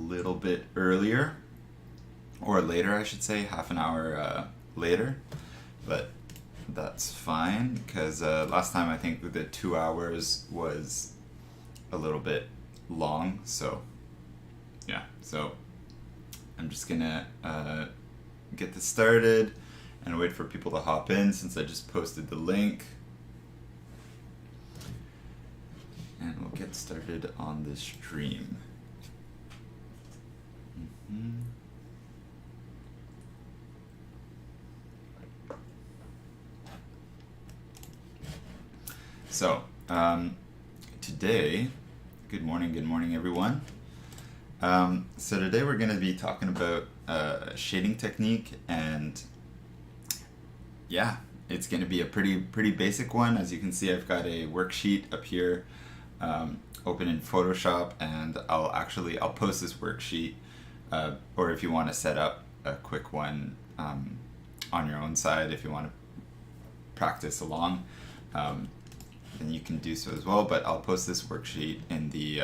little bit earlier, or later I should say, half an hour later, but that's fine because last time I think the 2 hours was a little bit long, so yeah, so I'm just gonna get this started and wait for people to hop in since I just posted the link. And we'll get started on the stream. So, today, good morning everyone. So today we're going to be talking about shading technique, and yeah, it's going to be a pretty basic one. As you can see, I've got a worksheet up here open in Photoshop, and I'll post this worksheet, or if you want to set up a quick one on your own side, if you want to practice along, then you can do so as well. But I'll post this worksheet in the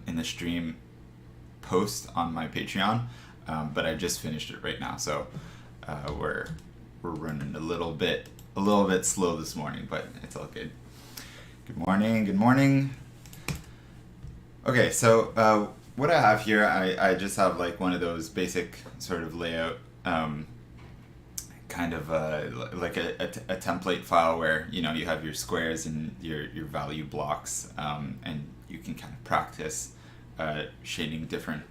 in the stream post on my Patreon, but I just finished it right now, so we're running a little bit slow this morning, but it's all good. Good morning. Okay, so what I have here, I just have like one of those basic sort of layout kind of like a template file where you have your squares and your value blocks, and you can kind of practice shading different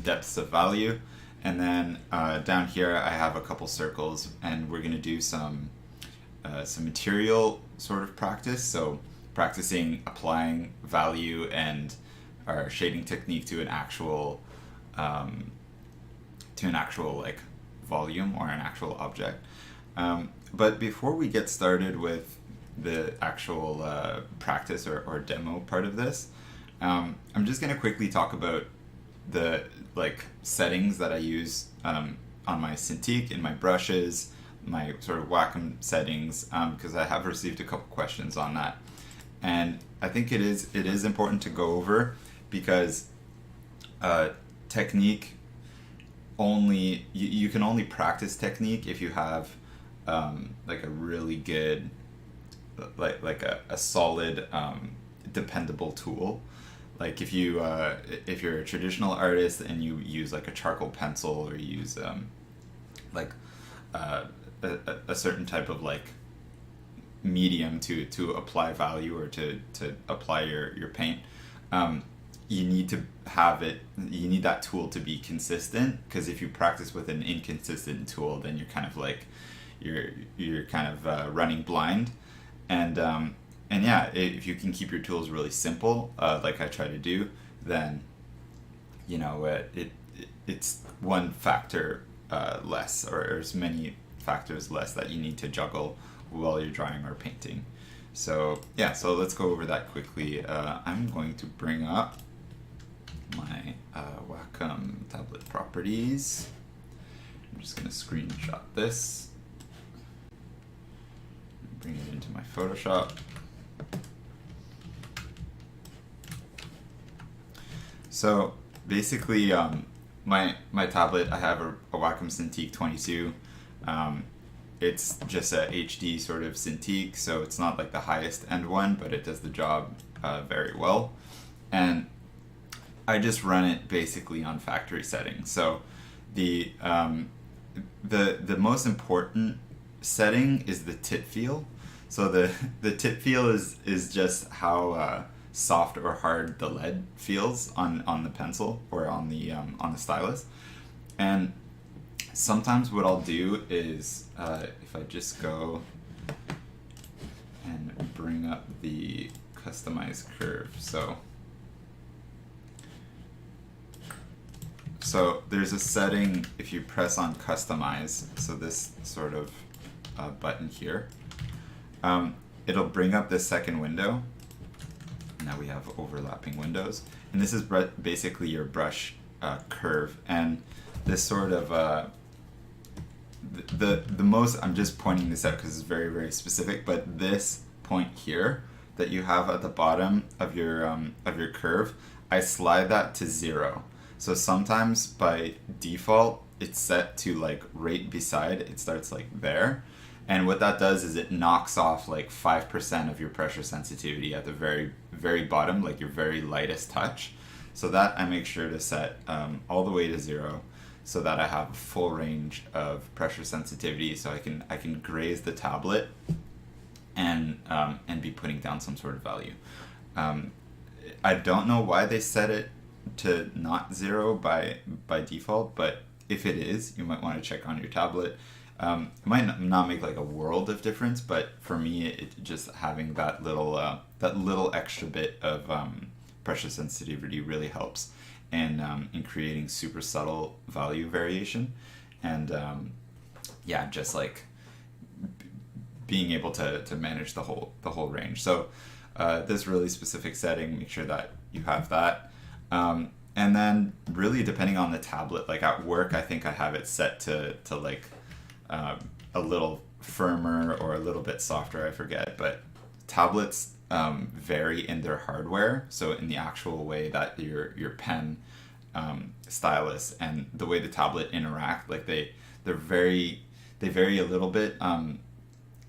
depths of value. And then down here I have a couple circles, and we're going to do some material sort of practice. So practicing applying value and our shading technique to an actual like volume or an actual object. But before we get started with the actual practice or demo part of this, I'm just going to quickly talk about the settings that I use on my Cintiq, in my brushes, my sort of Wacom settings, because I have received a couple questions on that, and I think it is important to go over, because technique only you can only practice technique if you have like a really good like a solid dependable tool. Like if you're a traditional artist and you use like a charcoal pencil, or you use like a certain type of like medium to apply value or to apply your paint, you need that tool to be consistent, because if you practice with an inconsistent tool, then you're kind of like you're kind of running blind. And yeah, if you can keep your tools really simple, like I try to do, then it's one factor less, or as many factors less that you need to juggle while you're drawing or painting. So yeah, so let's go over that quickly. I'm going to bring up my Wacom tablet properties. I'm just going to screenshot this, bring it into my Photoshop. So basically, my tablet, I have a Wacom Cintiq 22. It's just a HD sort of Cintiq, so it's not like the highest end one, but it does the job very well. And I just run it basically on factory settings. So the most important setting is the tip feel. So the tip feel is just how soft or hard the lead feels on the pencil or on the stylus. And sometimes what I'll do is if I just go and bring up the customize curve. So there's a setting if you press on customize, so this sort of button here, it'll bring up this second window. Now we have overlapping windows, and this is basically your brush curve. And this sort of the most, I'm just pointing this out because it's very specific, but this point here that you have at the bottom of your curve, I slide that to 0. So sometimes by default it's set to like right beside, it starts like there. And what that does is it knocks off like 5% of your pressure sensitivity at the very, very bottom, like your very lightest touch. So that I make sure to set all the way to 0, so that I have a full range of pressure sensitivity, so I can graze the tablet and be putting down some sort of value. I don't know why they set it to not 0 by default, but if it is, you might want to check on your tablet. It might not make like a world of difference, but for me, it just having that little extra bit of pressure sensitivity really helps in creating super subtle value variation, and yeah, just like being able to manage the whole range. So this really specific setting, make sure that you have that. And then really depending on the tablet, like at work, I think I have it set to like a little firmer or a little bit softer, I forget, but tablets vary in their hardware. So in the actual way that your pen, stylus, and the way the tablet interact, like they vary a little bit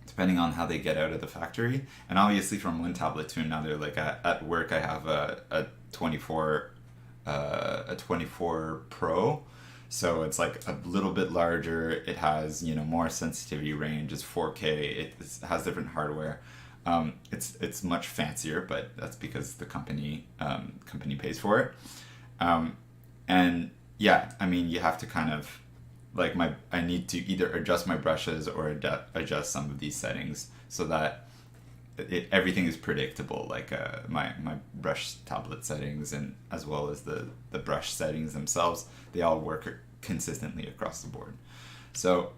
depending on how they get out of the factory. And obviously from one tablet to another, like at work I have a 24 Pro, so it's like a little bit larger. It has, you know, more sensitivity range. It's 4K. It has different hardware. It's much fancier, but that's because the company pays for it. And yeah, I mean, you have to kind of like I need to either adjust my brushes or adjust some of these settings so that everything is predictable, like my brush tablet settings, and as well as the brush settings themselves, they all work consistently across the board. So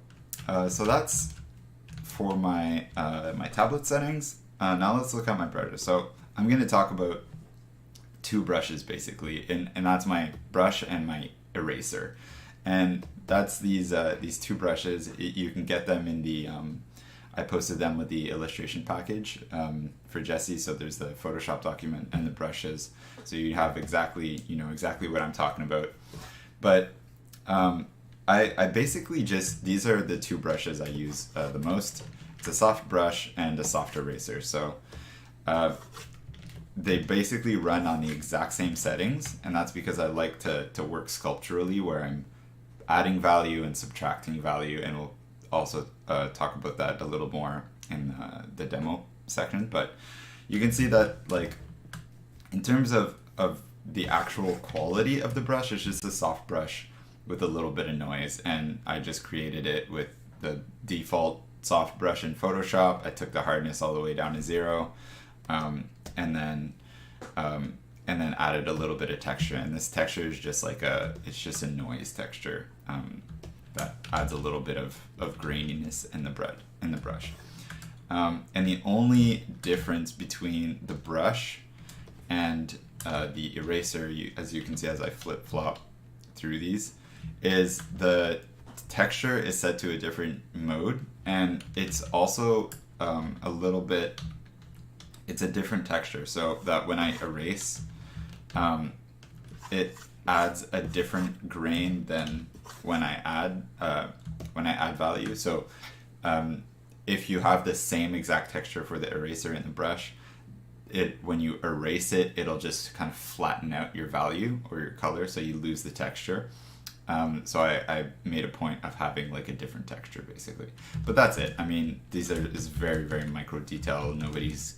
that's for my my tablet settings. Now let's look at my brushes. So I'm going to talk about two brushes basically, and that's my brush and my eraser. And that's these two brushes. You can get them in the I posted them with the illustration package for Jesse. So there's the Photoshop document and the brushes, so you have exactly what I'm talking about. But I basically just, these are the two brushes I use the most. It's a soft brush and a soft eraser. So they basically run on the exact same settings, and that's because I like to work sculpturally, where I'm adding value and subtracting value, and we'll also talk about that a little more in the demo section. But you can see that, like, in terms of the actual quality of the brush, it's just a soft brush with a little bit of noise, and I just created it with the default soft brush in Photoshop. I took the hardness all the way down to 0, and then added a little bit of texture, and this texture is just like it's just a noise texture that adds a little bit of graininess in the brush. And the only difference between the brush and the eraser, as you can see as I flip-flop through these, is the texture is set to a different mode, and it's also a little bit, it's a different texture, so that when I erase, it adds a different grain than when I add value. So if you have the same exact texture for the eraser and the brush, when you erase it, it'll just kind of flatten out your value or your color, so you lose the texture. So I made a point of having like a different texture basically, but that's it. I mean, is very, very micro detail. Nobody's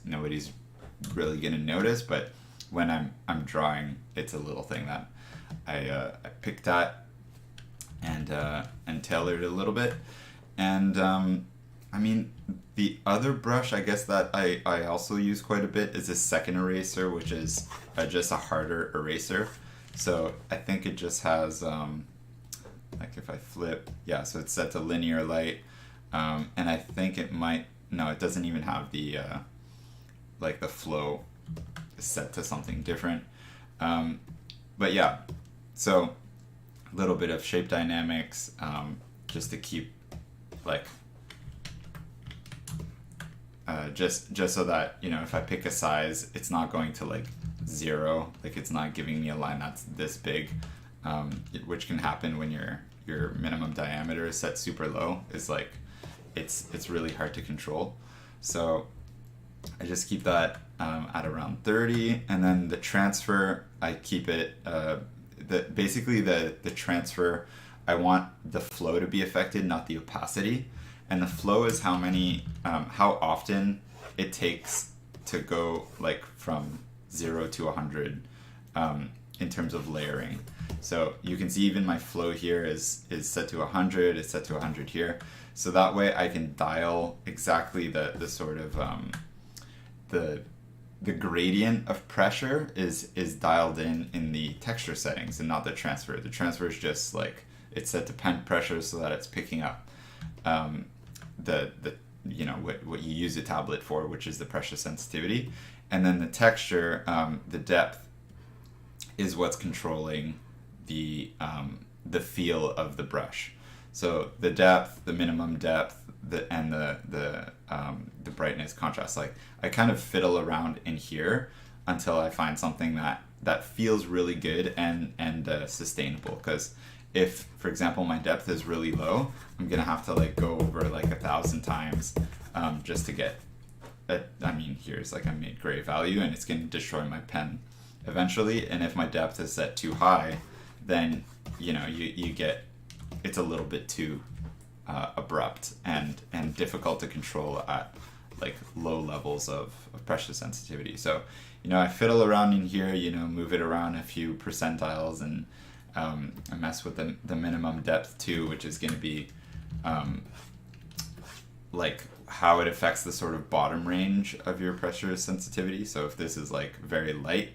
really gonna notice, but when I'm drawing, it's a little thing that I picked at and tailored a little bit. And I mean, the other brush, I guess, that I also use quite a bit is a second eraser, which is just a harder eraser. So I think it just has, like if I flip, yeah, so it's set to linear light. And I think it might, no, it doesn't even have the, like the flow is set to something different. But yeah, so a little bit of shape dynamics, just to keep like just so that, you know, if I pick a size, it's not going to like 0, like it's not giving me a line that's this big, which can happen when your minimum diameter is set super low. Is like it's really hard to control. So I just keep that at around 30, and then the transfer, I keep it basically the transfer, I want the flow to be affected, not the opacity. And the flow is how often it takes to go like from 0 to 100 in terms of layering. So you can see even my flow here is set to 100, it's set to 100 here. So that way I can dial exactly the sort of the gradient of pressure is dialed in the texture settings and not the transfer. The transfer is just like it's set to pen pressure so that it's picking up the you know what you use a tablet for, which is the pressure sensitivity, and then the texture, the depth, is what's controlling the feel of the brush. So the depth, the minimum depth, and the brightness, contrast. Like I kind of fiddle around in here until I find something that feels really good and sustainable. Because if, for example, my depth is really low, I'm gonna have to like go over like 1,000 times just to get. I mean, here's like a mid-gray value, and it's gonna destroy my pen eventually. And if my depth is set too high, then you know you get, it's a little bit too abrupt and difficult to control at like low levels of pressure sensitivity. So you know I fiddle around in here, you know, move it around a few percentiles, and I mess with the minimum depth too, which is going to be like how it affects the sort of bottom range of your pressure sensitivity. So if this is like very light,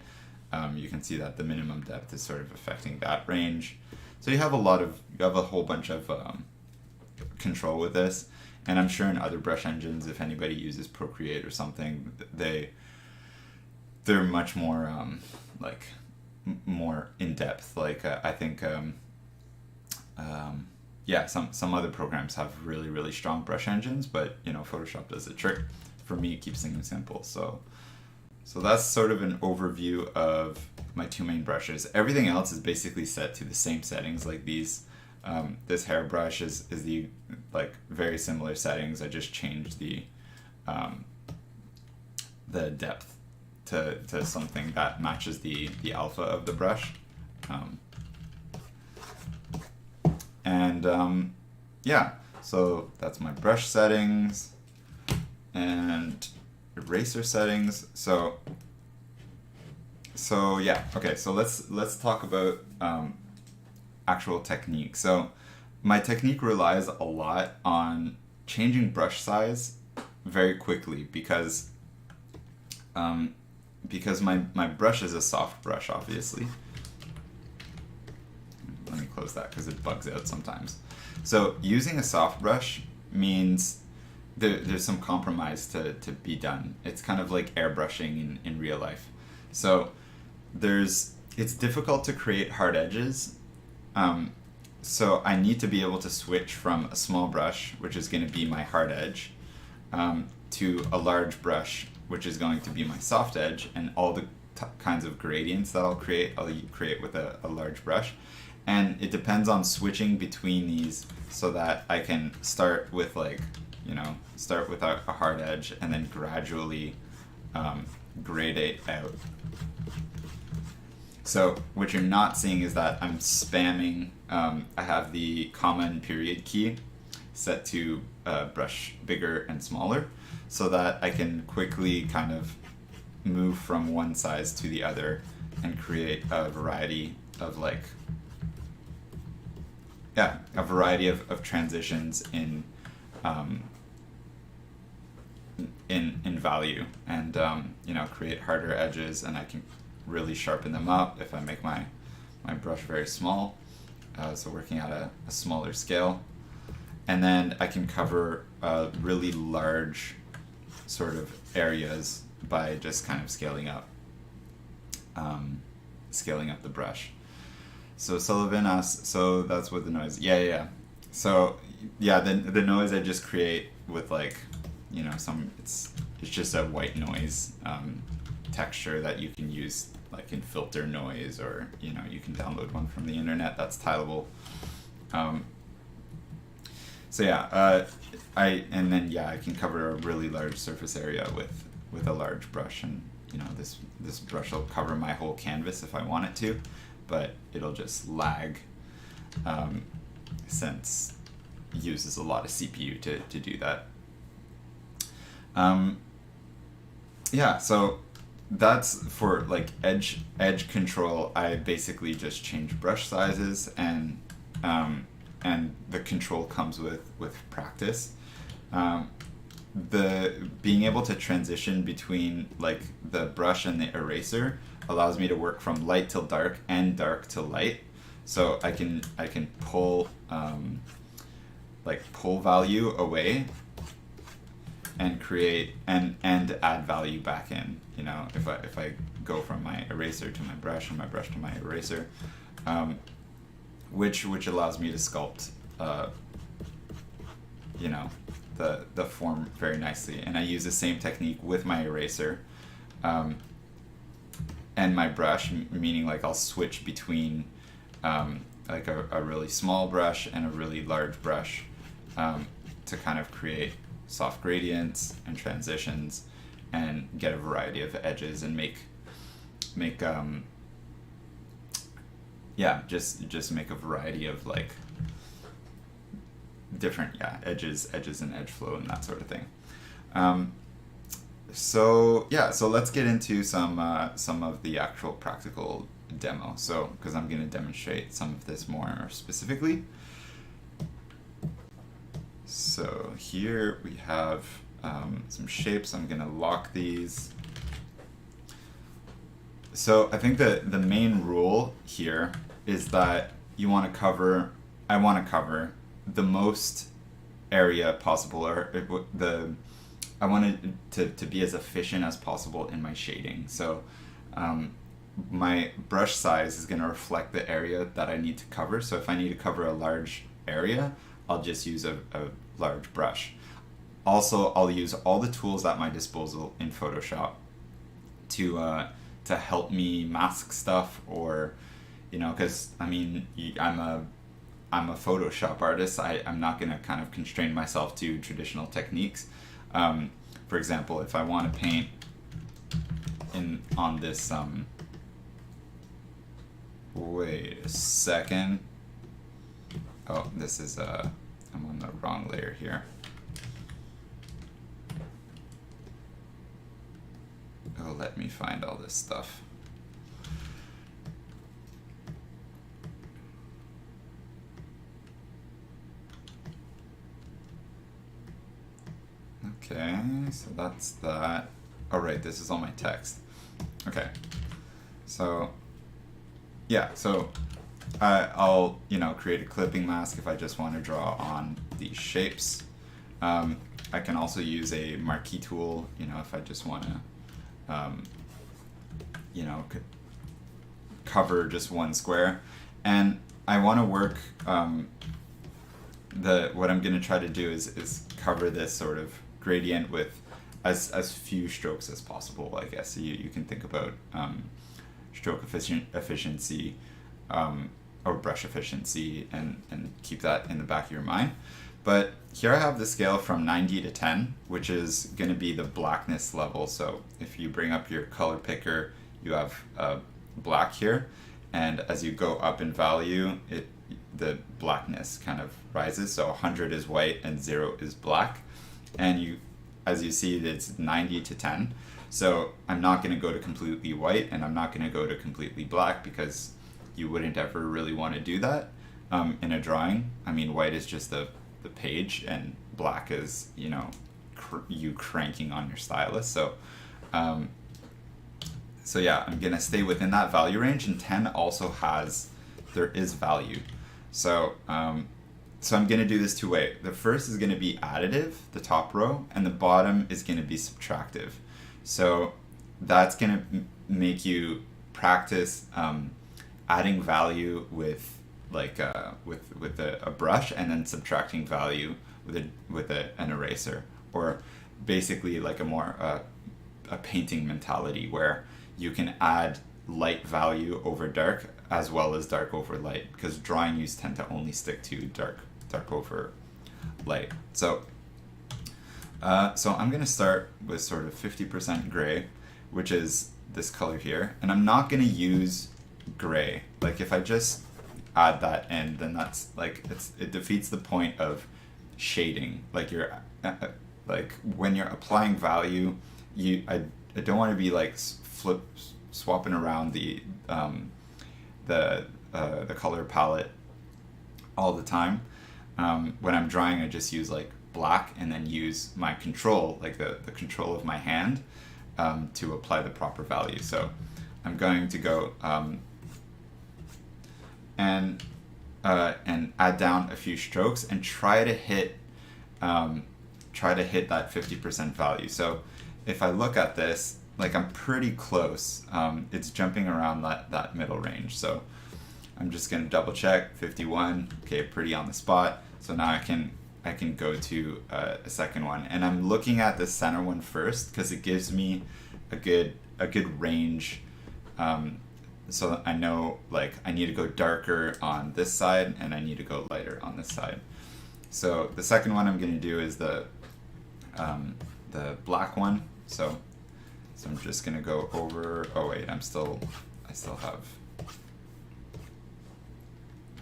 you can see that the minimum depth is sort of affecting that range. So you have a whole bunch of control with this, and I'm sure in other brush engines, if anybody uses Procreate or something, they're much more more in depth. Like I think some other programs have really strong brush engines, but you know Photoshop does the trick. For me, it keeps things simple. So that's sort of an overview of my two main brushes. Everything else is basically set to the same settings. Like these, this hairbrush is the like very similar settings. I just changed the depth to something that matches the alpha of the brush. Yeah, so that's my brush settings and eraser settings. So yeah, okay, so let's talk about actual technique. So my technique relies a lot on changing brush size very quickly because my brush is a soft brush, obviously. Let me close that because it bugs out sometimes. So using a soft brush means there's some compromise to be done. It's kind of like airbrushing in real life. So it's difficult to create hard edges. So I need to be able to switch from a small brush, which is going to be my hard edge, to a large brush, which is going to be my soft edge, and all the kinds of gradients that I'll create with a large brush. And it depends on switching between these so that I can start with a hard edge and then gradually gradate out. So what you're not seeing is that I'm spamming, I have the comma and period key set to brush bigger and smaller so that I can quickly kind of move from one size to the other and create a variety of transitions in value, and create harder edges, and I can really sharpen them up if I make my brush very small, so working at a smaller scale. And then I can cover really large sort of areas by just kind of scaling up the brush. So Sullivan asks, so that's what the noise, yeah. So yeah, the noise I just create with you know, it's just a white noise texture that you can use like in filter noise, or you know, you can download one from the internet that's tileable. So yeah, and then yeah, I can cover a really large surface area with a large brush, and you know, this brush will cover my whole canvas if I want it to, but it'll just lag since it uses a lot of CPU to do that. Yeah, so that's for like edge control. I basically just change brush sizes, and the control comes with practice. The being able to transition between like the brush and the eraser allows me to work from light till dark and dark till light. So I can pull pull value away and create and add value back in. You know, if I go from my eraser to my brush and my brush to my eraser, which allows me to sculpt you know, the form very nicely. And I use the same technique with my eraser and my brush, meaning like I'll switch between like a really small brush and a really large brush to kind of create soft gradients and transitions and get a variety of edges and make yeah, just make a variety of like different edges and edge flow and that sort of thing. So yeah, so let's get into some of the actual practical demo. So because I'm going to demonstrate some of this more specifically. So here we have some shapes. I'm going to lock these. So I think the main rule here is that I want to cover the most area possible, or I want it to be as efficient as possible in my shading. So my brush size is going to reflect the area that I need to cover. So if I need to cover a large area, I'll just use a large brush. Also, I'll use all the tools at my disposal in Photoshop to help me mask stuff, or you know, because I mean, I'm a Photoshop artist. I'm not going to kind of constrain myself to traditional techniques. For example, if I want to paint on this wait a second. Oh, this is I'm on the wrong layer here. Oh, let me find all this stuff. Okay, so that's that. Oh, right, this is all my text. Okay, so yeah, so I'll, you know, create a clipping mask if I just want to draw on these shapes. I can also use a marquee tool, you know, if I just want to, you know, cover just one square. And I want to work, what I'm going to try to do is cover this sort of gradient with as few strokes as possible, I guess. So you can think about stroke efficiency or brush efficiency and keep that in the back of your mind. But here I have the scale from 90 to 10, which is going to be the blackness level. So if you bring up your color picker, you have black here, and as you go up in value, the blackness kind of rises. So 100 is white and 0 is black, and as you see, it's 90 to 10. So I'm not going to go to completely white, and I'm not going to go to completely black, because you wouldn't ever really want to do that in a drawing. I mean, white is just the page, and black is, you know, you cranking on your stylus. So so yeah, I'm gonna stay within that value range, and 10 also there is value. So so I'm gonna do this two ways. The first is gonna be additive, the top row, and the bottom is gonna be subtractive. So that's gonna make you practice adding value with like with a brush, and then subtracting value with an eraser. Or basically like a more a painting mentality where you can add light value over dark as well as dark over light, because drawing use tend to only stick to dark over light. So I'm going to start with sort of 50% gray, which is this color here, and I'm not going to use gray. Like if I just add that in, then that's like it defeats the point of shading. Like you're like when you're applying value, I don't want to be like swapping around the color palette all the time. When I'm drawing, I just use like black and then use my control, like the control of my hand, to apply the proper value. So I'm going to go and add down a few strokes and try to hit that 50% value. So if I look at this, like I'm pretty close. It's jumping around that middle range. So I'm just gonna double check 51. Okay, pretty on the spot. So now I can go to a second one, and I'm looking at the center one first because it gives me a good range. So I know like I need to go darker on this side and I need to go lighter on this side. So the second one I'm going to do is the black one. So I'm just going to go over. Oh wait, I still have.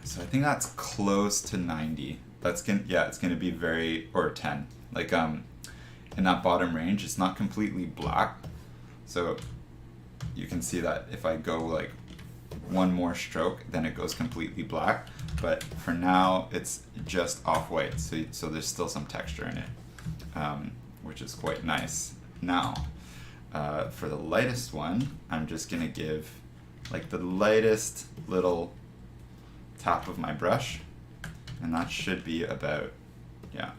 So I think that's close to 90. It's gonna be very, or 10. Like in that bottom range, it's not completely black. So you can see that if I go like one more stroke, then it goes completely black. But for now, it's just off-white. So there's still some texture in it, which is quite nice. Now, for the lightest one, I'm just gonna give like the lightest little tap of my brush, and that should be about, yeah,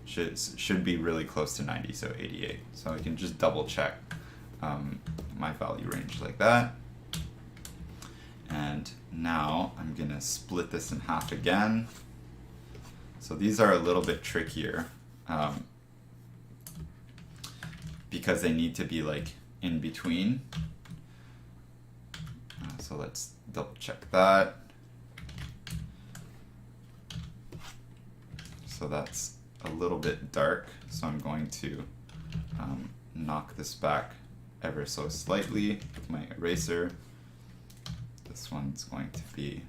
should be really close to 90, so 88. So I can just double check my value range like that. And now I'm gonna split this in half again. So these are a little bit trickier because they need to be like in between. So let's double check that. So that's a little bit dark, so I'm going to knock this back ever so slightly with my eraser. This one's going to be,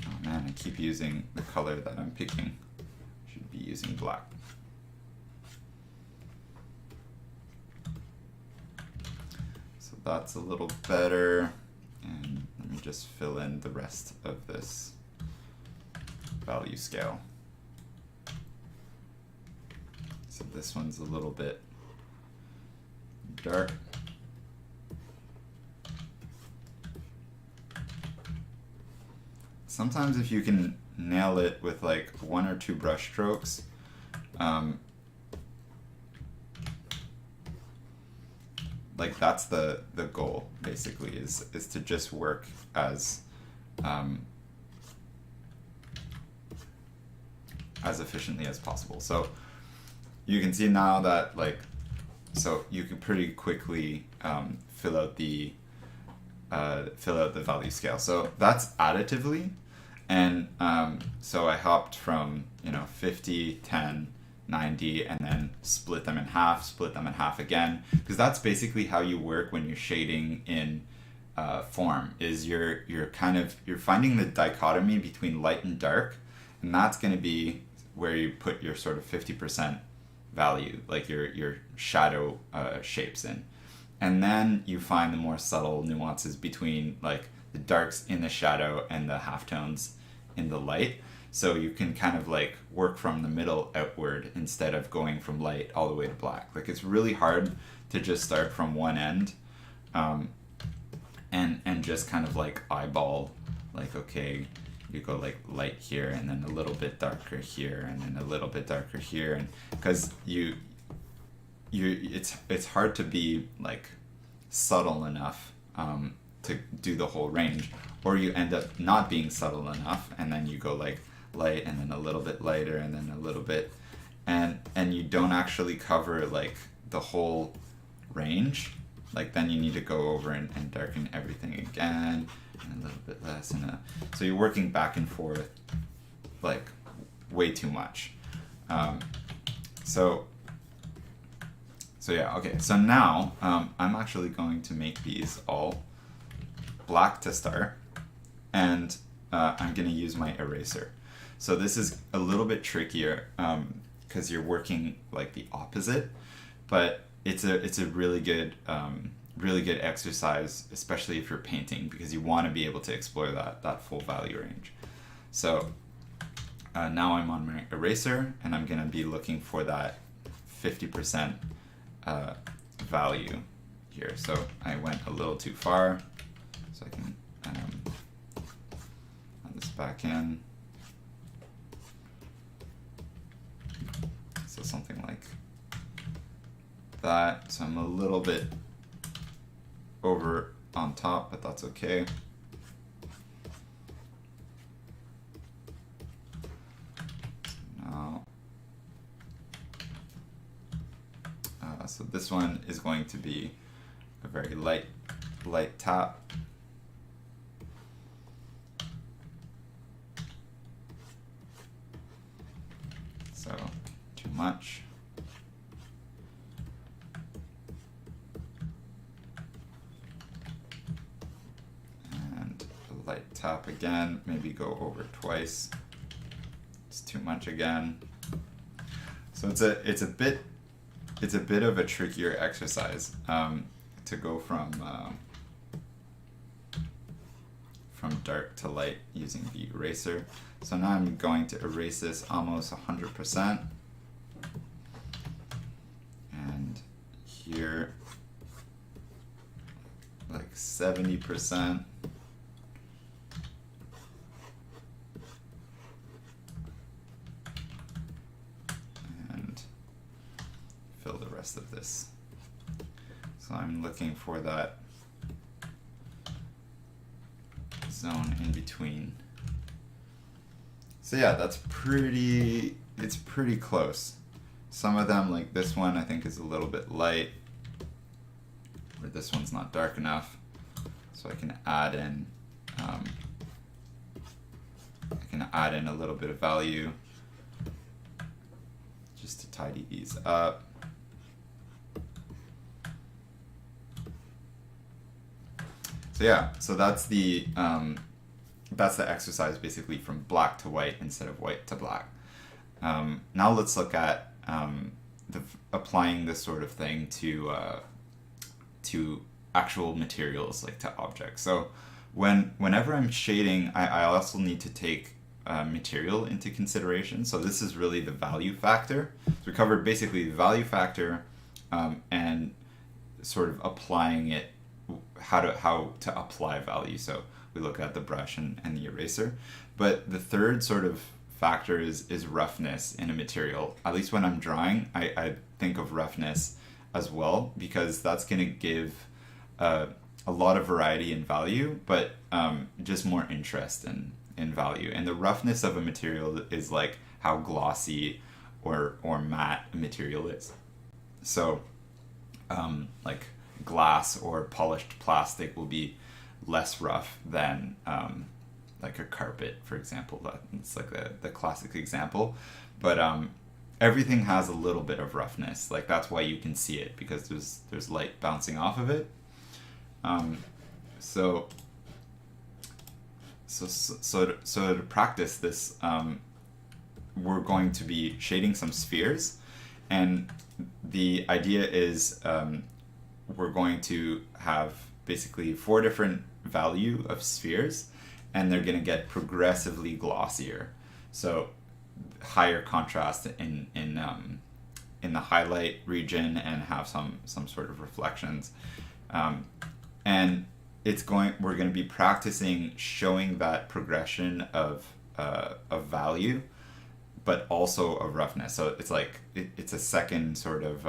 oh man, I keep using the color that I'm picking. Should be using black. So that's a little better, and let me just fill in the rest of this value scale. So this one's a little bit dark. Sometimes if you can nail it with like one or two brush strokes, like that's the goal basically, is to just work as efficiently as possible. So you can see now that like, so you can pretty quickly fill out the value scale. So that's additively, and so I hopped from 50, 10, 90, and then split them in half again, because that's basically how you work when you're shading in form. Is you're finding the dichotomy between light and dark, and that's going to be where you put your sort of 50% value, like your shadow shapes in. And then you find the more subtle nuances between like the darks in the shadow and the halftones in the light. So you can kind of like work from the middle outward instead of going from light all the way to black. Like it's really hard to just start from one end and just kind of like eyeball, like, okay, you go like light here and then a little bit darker here and then a little bit darker here, and because it's hard to be like subtle enough to do the whole range, or you end up not being subtle enough and then you go like light and then a little bit lighter and then a little bit and you don't actually cover like the whole range, like then you need to go over and darken everything again, and a little bit less, and so you're working back and forth like way too much. So yeah, okay, so now I'm actually going to make these all black to start, and I'm going to use my eraser. So this is a little bit trickier because you're working like the opposite, but it's a really good exercise, especially if you're painting, because you want to be able to explore that full value range. So now I'm on my eraser, and I'm going to be looking for that 50% value here. So I went a little too far, so I can add this back in. So something like that. So I'm a little bit over on top, but that's okay. Now, so this one is going to be a very light tap. So too much. And a light tap again, maybe go over twice. It's too much again. So it's a bit of a trickier exercise to go from dark to light using the eraser. So now I'm going to erase this almost 100%, and here like 70%. And fill the rest of this. So I'm looking for that zone in between. So yeah, it's pretty close. Some of them, like this one, I think is a little bit light, or this one's not dark enough. So I can add in a little bit of value just to tidy these up. So yeah, so that's the exercise basically from black to white instead of white to black. Now let's look at applying this sort of thing to actual materials, like to objects. So whenever I'm shading, I also need to take material into consideration. So this is really the value factor. So we covered basically the value factor and sort of applying it, how to apply value. So we look at the brush and the eraser. But the third sort of factor is roughness in a material. At least when I'm drawing, I think of roughness as well, because that's going to give a lot of variety in value, but just more interest in value. And the roughness of a material is like how glossy or matte a material is. So like glass or polished plastic will be less rough than like a carpet, for example. It's like the classic example. But everything has a little bit of roughness. Like that's why you can see it, because there's light bouncing off of it. So to practice this, we're going to be shading some spheres, and the idea is we're going to have basically 4 different value of spheres, and they're going to get progressively glossier. So higher contrast in the highlight region, and have some sort of reflections. And we're going to be practicing showing that progression of value, but also of roughness. So it's like it's a second sort of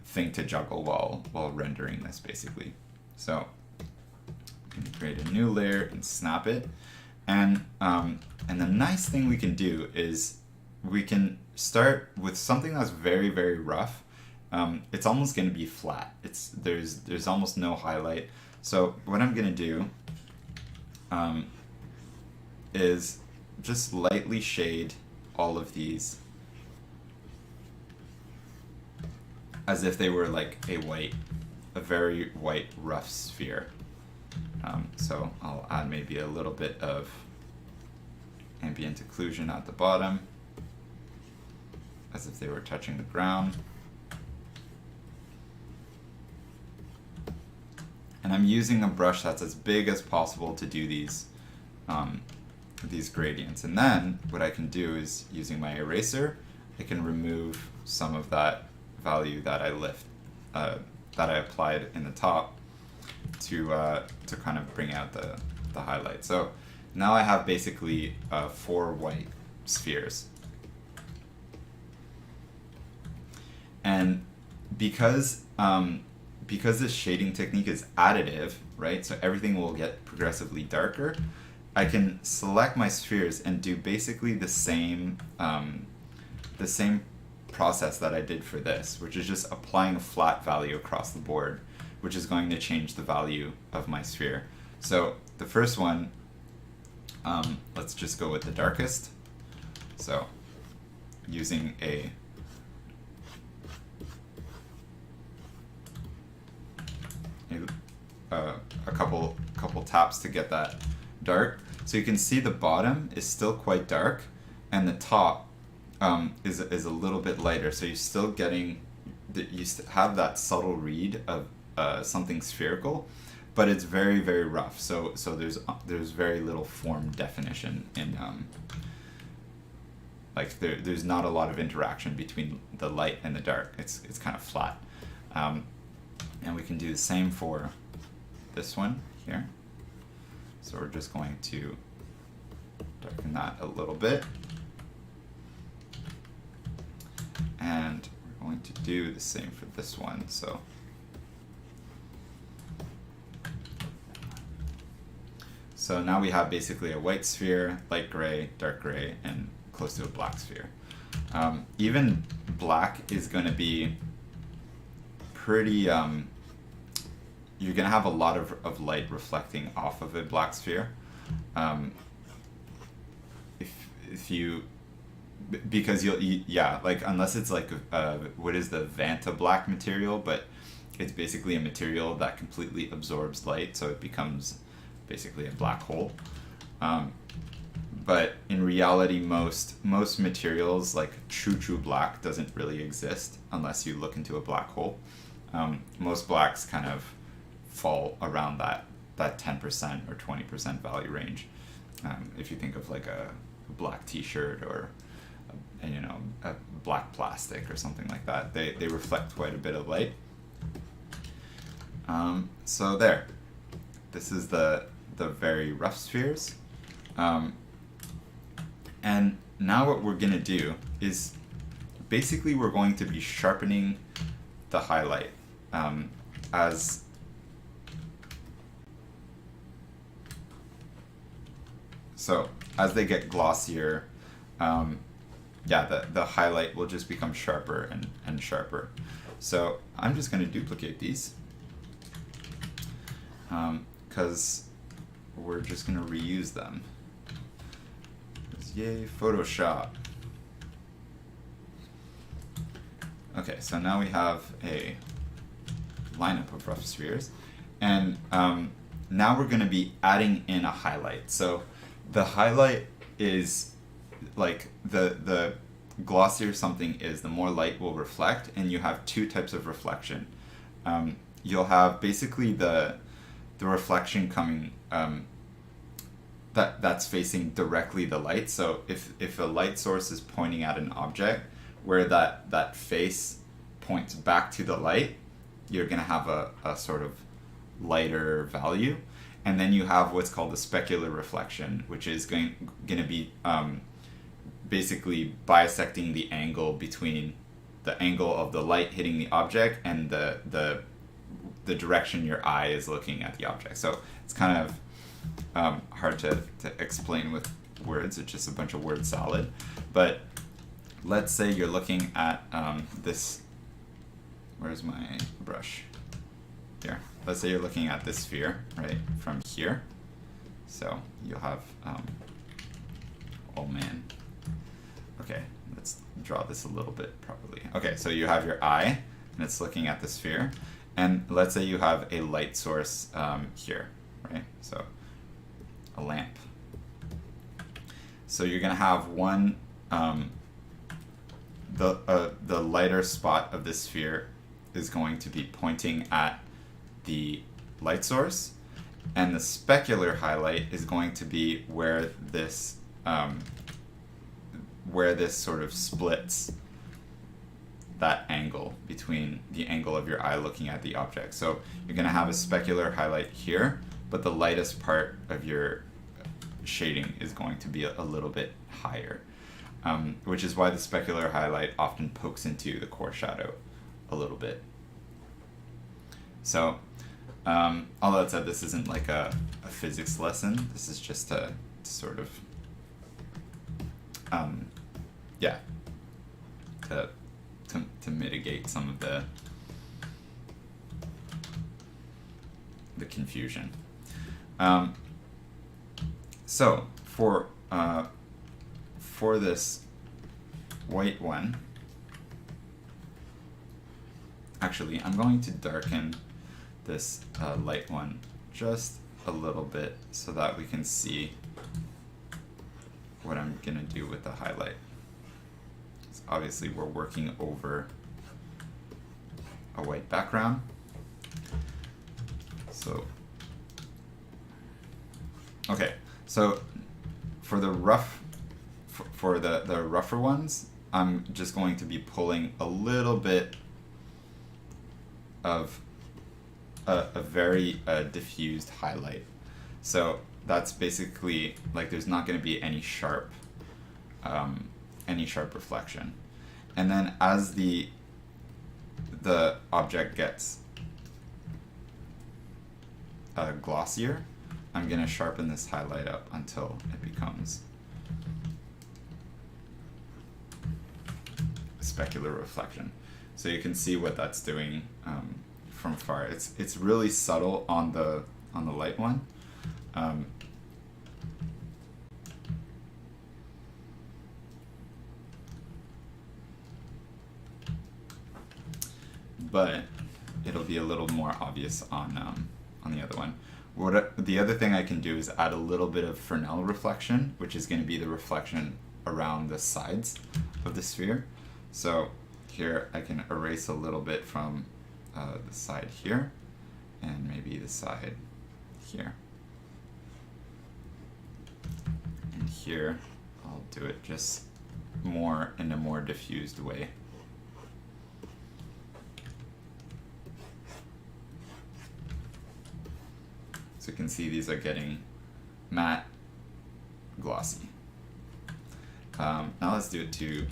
thing to juggle while rendering this, basically. So I'm going to create a new layer and snap it, and the nice thing we can do is we can start with something that's very, very rough. It's almost going to be flat. There's almost no highlight. So what I'm going to do is just lightly shade all of these as if they were like a very white rough sphere. So I'll add maybe a little bit of ambient occlusion at the bottom, as if they were touching the ground. And I'm using a brush that's as big as possible to do these gradients. And then what I can do is, using my eraser, I can remove some of that value that I applied in the top to kind of bring out the highlight. So now I have basically 4 white spheres. And because this shading technique is additive, right? So everything will get progressively darker. I can select my spheres and do basically the same process that I did for this, which is just applying a flat value across the board, which is going to change the value of my sphere. So the first one, let's just go with the darkest. So using a couple taps to get that dark. So you can see the bottom is still quite dark, and the top is a little bit lighter. So you're still getting you have that subtle read of something spherical, but it's very, very rough. So there's very little form definition in there's not a lot of interaction between the light and the dark. It's kind of flat. And we can do the same for this one here. So we're just going to darken that a little bit. And we're going to do the same for this one. So now we have basically a white sphere, light gray, dark gray, and close to a black sphere. Even black is going to be pretty, you're going to have a lot of light reflecting off of a black sphere. Because unless it's like, what is the Vanta black material, but it's basically a material that completely absorbs light, so it becomes basically a black hole. But in reality, most materials, like true black, doesn't really exist unless you look into a black hole. Most blacks kind of fall around that 10% or 20% value range. If you think of like a black t-shirt or a black plastic or something like that, they reflect quite a bit of light. So there, this is the very rough spheres. And now what we're going to do is basically we're going to be sharpening the highlight as they get glossier, the highlight will just become sharper and sharper. So I'm just going to duplicate these because we're just going to reuse them. Yay, Photoshop. Okay, so now we have a lineup of rough spheres, and now we're going to be adding in a highlight. So the highlight is like the glossier something is, the more light will reflect, and you have 2 types of reflection. You'll have basically the reflection coming that's facing directly the light. So if a light source is pointing at an object where that face points back to the light, you're going to have a sort of lighter value. And then you have what's called the specular reflection, which is going to be basically bisecting the angle between the angle of the light hitting the object and the direction your eye is looking at the object. So it's kind of hard to explain with words. It's just a bunch of word salad. But let's say you're looking at this. Where's my brush? Here. Let's say you're looking at this sphere, right, from here. So you'll have, oh man. Okay, let's draw this a little bit properly. Okay, so you have your eye, and it's looking at the sphere. And let's say you have a light source here, right? So a lamp. So you're gonna have one, the lighter spot of the sphere is going to be pointing at the light source, and the specular highlight is going to be where this sort of splits that angle between the angle of your eye looking at the object. So you're going to have a specular highlight here, but the lightest part of your shading is going to be a little bit higher, which is why the specular highlight often pokes into the core shadow a little bit. So all that said, this isn't like a physics lesson. This is just to sort of, yeah, to mitigate some of the confusion. So for this white one, actually, I'm going to darken this light one just a little bit so that we can see what I'm gonna do with the highlight. So obviously we're working over a white background. So, okay, so for the for the rougher ones, I'm just going to be pulling a little bit of a very diffused highlight. So that's basically like there's not going to be any sharp reflection. And then as the object gets glossier, I'm going to sharpen this highlight up until it becomes a specular reflection. So you can see what that's doing from far. It's really subtle on the light one. But it'll be a little more obvious on the other one. The other thing I can do is add a little bit of Fresnel reflection, which is going to be the reflection around the sides of the sphere. So here I can erase a little bit from the side here, and maybe the side here. And here I'll do it just more in a more diffused way. So you can see these are getting matte, glossy. Now let's do it to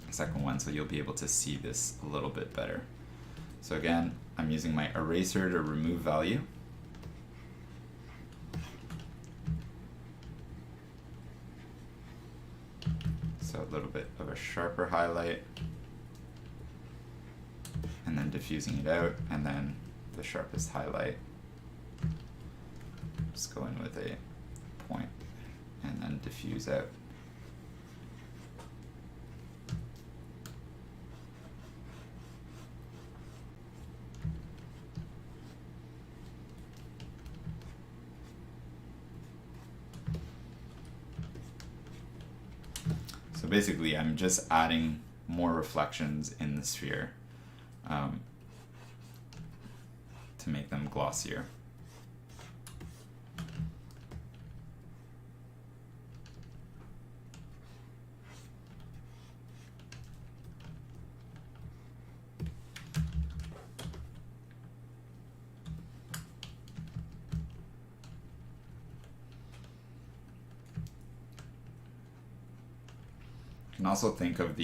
the second one so you'll be able to see this a little bit better. So again, I'm using my eraser to remove value. So a little bit of a sharper highlight, and then diffusing it out, and then the sharpest highlight. Just go in with a point and then diffuse out. So basically I'm just adding more reflections in the sphere to make them glossier. You can also think of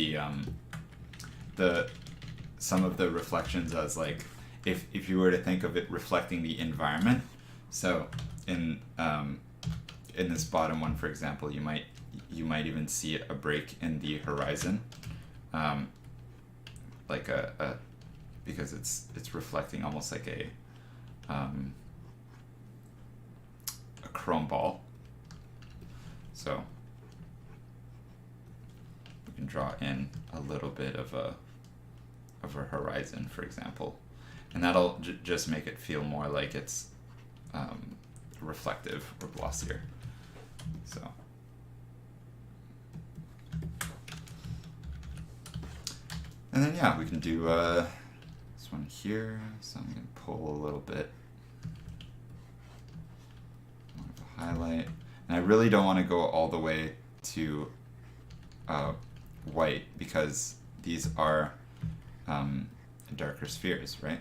some of the reflections as like if you were to think of it reflecting the environment. So in this bottom one, for example, you might you might even see a break in the horizon, like because it's reflecting almost like a chrome ball. So we can draw in a little bit of a horizon, for example, and that'll just make it feel more like it's reflective or glossier. So and then yeah, we can do this one here. So I'm going to pull a little bit more of a highlight, and I really don't want to go all the way to white because these are darker spheres, right?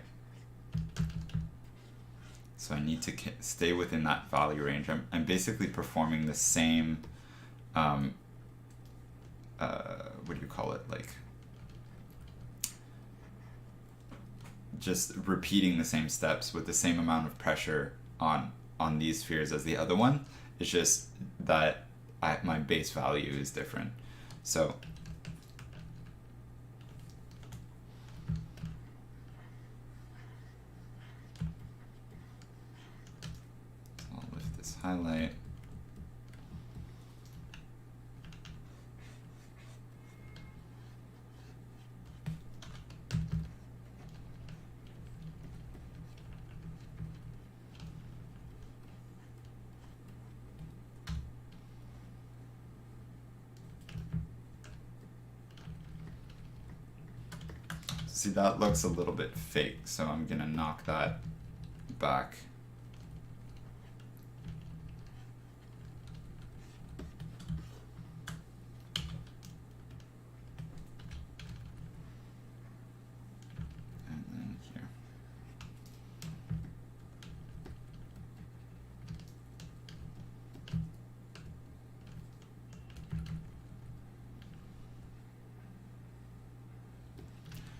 So I need to stay within that value range. I'm basically performing the same, what do you call it, like just repeating the same steps with the same amount of pressure on these spheres as the other one. It's just that my base value is different. So I'll lift this highlight. See, that looks a little bit fake, so I'm gonna knock that back. And then here.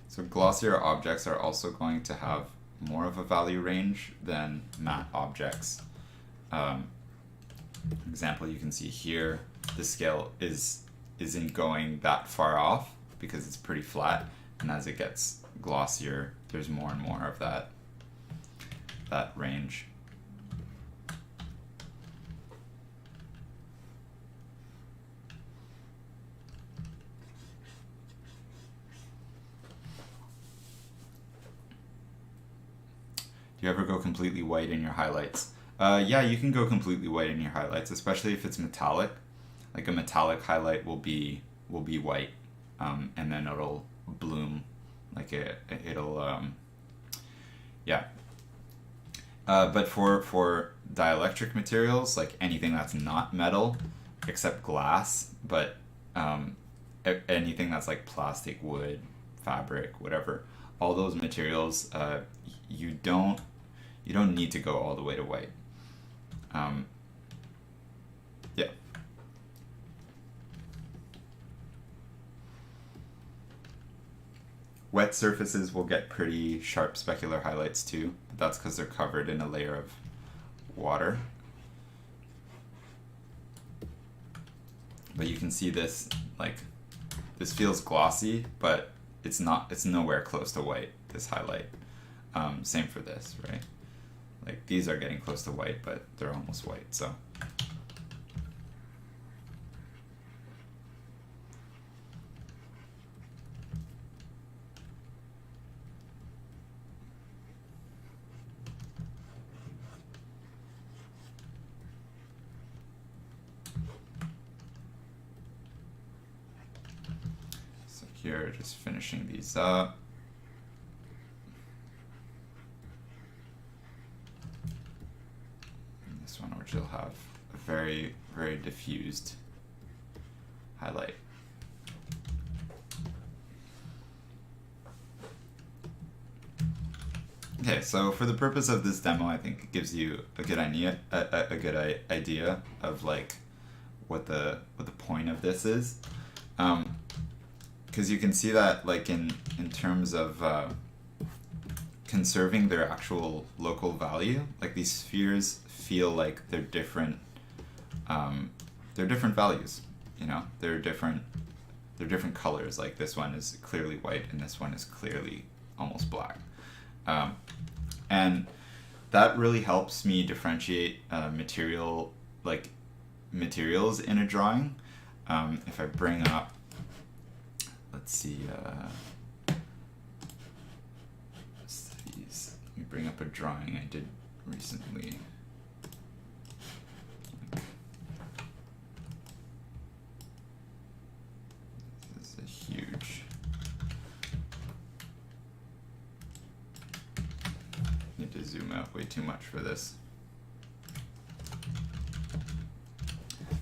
So glossier objects are also going to have more of a value range than matte objects. Example, you can see here, the scale isn't going that far off because it's pretty flat, and as it gets glossier, there's more and more of that range. Do you ever go completely white in your highlights? Yeah, you can go completely white in your highlights, especially if it's metallic. Like a metallic highlight will be white, and then it'll bloom, like it'll yeah. But for dielectric materials, like anything that's not metal, except glass, but anything that's like plastic, wood, fabric, whatever, all those materials, you don't need to go all the way to white. Yeah. Wet surfaces will get pretty sharp specular highlights too, but that's because they're covered in a layer of water. But you can see this, like, this feels glossy, but it's not. It's nowhere close to white, this highlight. Same for this, right? Like, these are getting close to white, but they're almost white, so. So here, just finishing these up. Which will have a very, very diffused highlight. Okay, so for the purpose of this demo, I think it gives you a good idea, idea of like what the point of this is, because you can see that like in terms of conserving their actual local value, like these spheres feel like they're different values. you know, they're different colors. Like this one is clearly white and this one is clearly almost black. And that really helps me differentiate materials in a drawing. If I bring up, let's see, let me bring up a drawing I did recently. This is a huge. Need to zoom out way too much for this.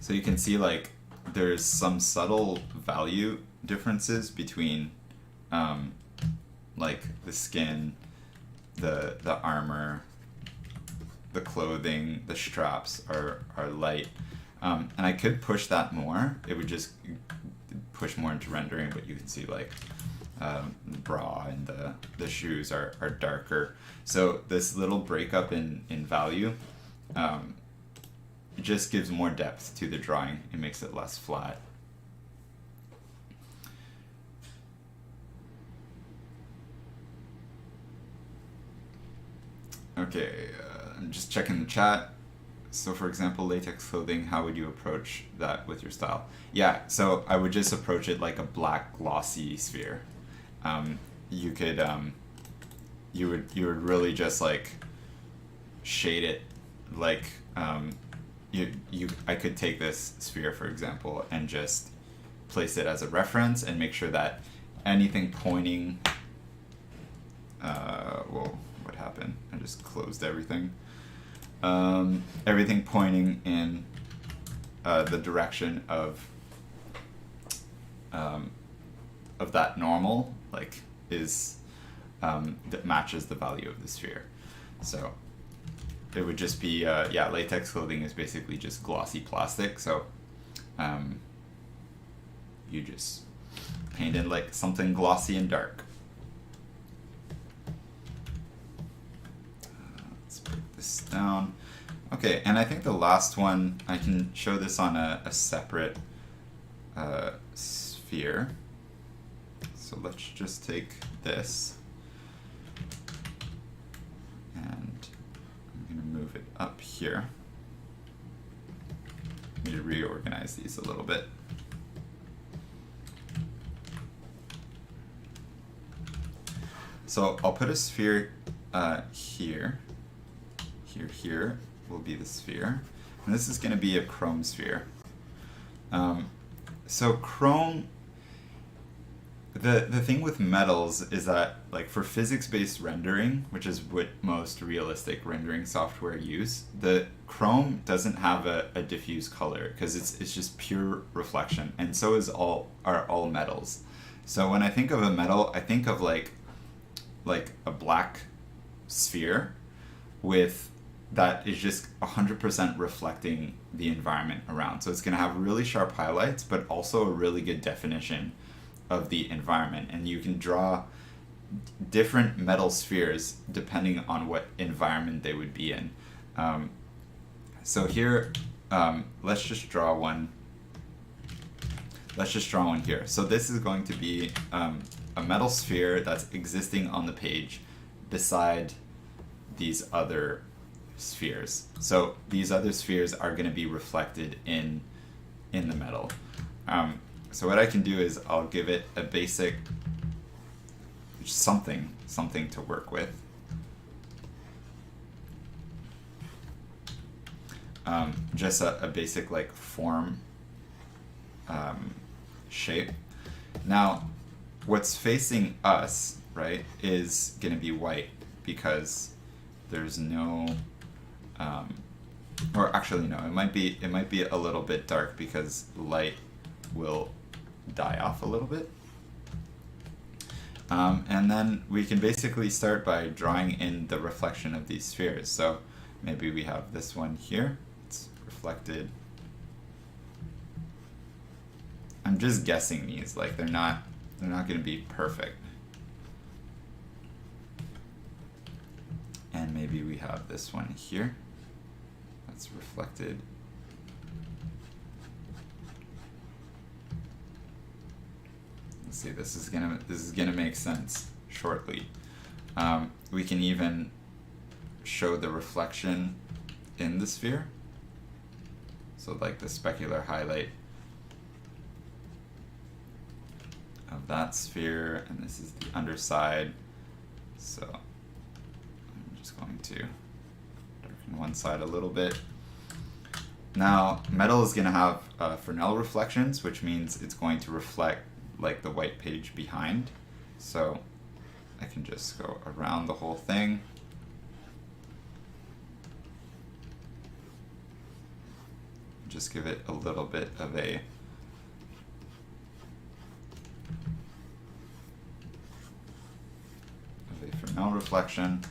So you can see like there's some subtle value differences between like the skin, the armor, the clothing, the straps are light. And I could push that more. It would just push more into rendering, but you can see like the bra and the shoes are darker. So this little breakup in value it just gives more depth to the drawing. It makes it less flat. Okay, I'm just checking the chat. So for example, latex clothing, how would you approach that with your style? Yeah, so I would just approach it like a black glossy sphere. You could, you would really just like shade it like, I could take this sphere, for example, and just place it as a reference and make sure that anything pointing, whoa, what happened? I just closed everything. Everything pointing in the direction of that normal, like, is that matches the value of the sphere. So it would just be, yeah, latex clothing is basically just glossy plastic, so you just paint in like something glossy and dark. Let's put this down. Okay, and I think the last one, I can show this on a separate sphere. So let's just take this, and I'm going to move it up here. I need to reorganize these a little bit. So I'll put a sphere here. Here will be the sphere. And this is going to be a chrome sphere. So chrome, the thing with metals is that, like, for physics-based rendering, which is what most realistic rendering software use, the chrome doesn't have a diffuse color because it's just pure reflection, and so are all metals. So when I think of a metal, I think of like a black sphere with that is just 100% reflecting the environment around. So it's going to have really sharp highlights, but also a really good definition of the environment. And you can draw different metal spheres depending on what environment they would be in. So here, let's just draw one. Let's just draw one here. So this is going to be a metal sphere that's existing on the page beside these other spheres. So these other spheres are going to be reflected in the metal. So what I can do is I'll give it a basic something to work with. Just a basic like form shape. Now what's facing us, right, is going to be white because there's no or actually no, it might be a little bit dark because light will die off a little bit. And then we can basically start by drawing in the reflection of these spheres. So maybe we have this one here, it's reflected. I'm just guessing these, like they're not going to be perfect. And maybe we have this one here that's reflected. see, this is gonna make sense shortly. We can even show the reflection in the sphere. So like the specular highlight of that sphere, and this is the underside. So I'm just going to darken one side a little bit. Now, metal is going to have Fresnel reflections, which means it's going to reflect like the white page behind. So I can just go around the whole thing. Just give it a little bit of a Fresnel reflection.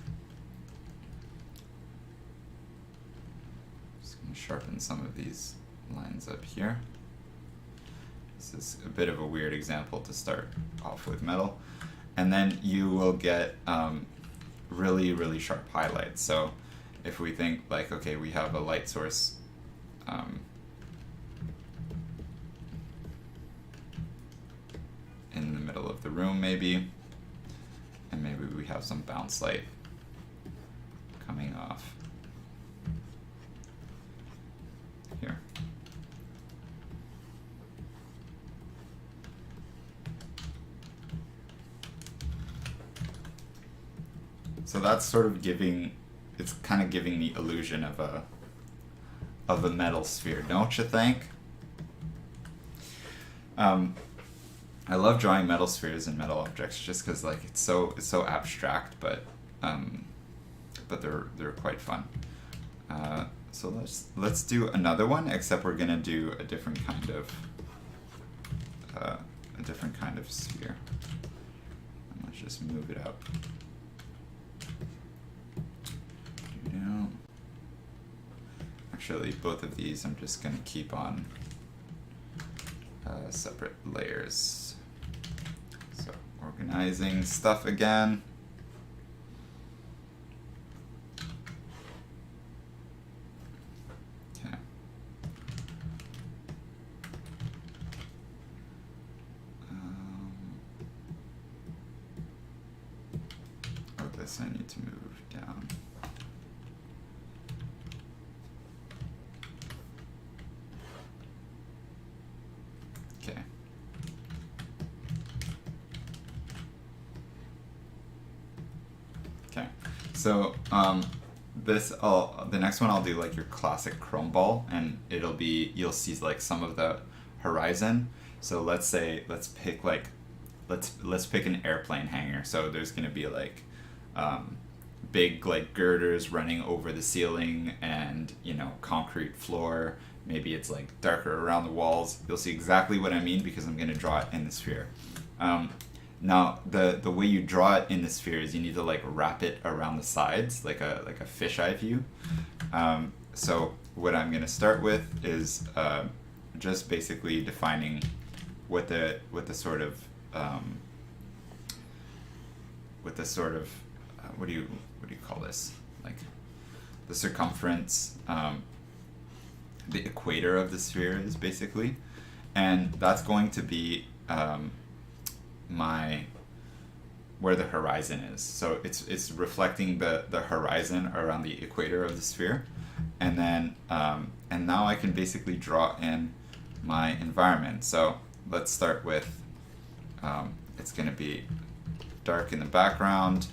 Just going to sharpen some of these lines up here. This is a bit of a weird example to start off with metal. And then you will get really, really sharp highlights. So if we think like, okay, we have a light source in the middle of the room maybe, and maybe we have some bounce light coming off here. So that's sort of it's kind of giving the illusion of a metal sphere, don't you think? I love drawing metal spheres and metal objects just because like it's so abstract, but they're quite fun. So let's do another one, except we're gonna do a different kind of sphere. And let's just move it up. Actually, both of these I'm just gonna keep on separate layers. So organizing stuff again. Okay. This I need to move down. Okay. Okay. So the next one I'll do like your classic chrome ball, and you'll see like some of the horizon. So let's pick an airplane hangar. So there's gonna be like big like girders running over the ceiling, and concrete floor. Maybe it's like darker around the walls. You'll see exactly what I mean because I'm going to draw it in the sphere. Now the way you draw it in the sphere is you need to like wrap it around the sides like a fisheye view. So what I'm going to start with is just basically defining what the sort of what do you call this, like the circumference, the equator of the sphere is basically, and that's going to be where the horizon is. So it's reflecting the horizon around the equator of the sphere, and then and now I can basically draw in my environment. So let's start with it's going to be dark in the background,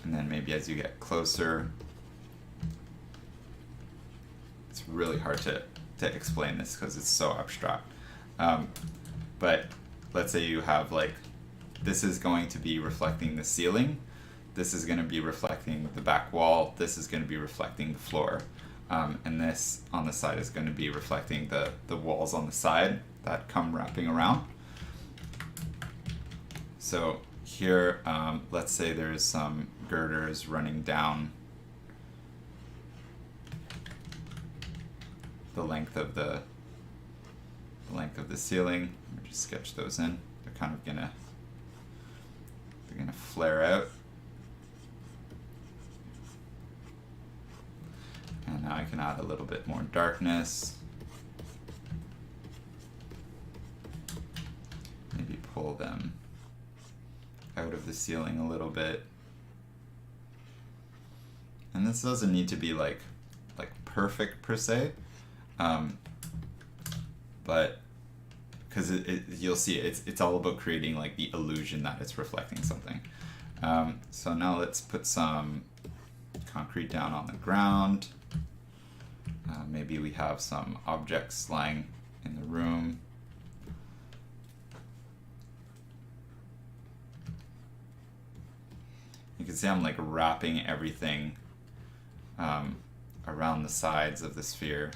and then maybe as you get closer, it's really hard to explain this because it's so abstract. But let's say you have like, this is going to be reflecting the ceiling, this is going to be reflecting the back wall, this is going to be reflecting the floor, and this on the side is going to be reflecting the walls on the side that come wrapping around. So here, let's say there's some girders running down the length of the ceiling. Let me just sketch those in. They're kind of gonna flare out. And now I can add a little bit more darkness. pull them out of the ceiling a little bit. And this doesn't need to be like perfect per se, but because you'll see it's all about creating like the illusion that it's reflecting something. So now let's put some concrete down on the ground. Maybe we have some objects lying in the room. You can see I'm like wrapping everything around the sides of the sphere,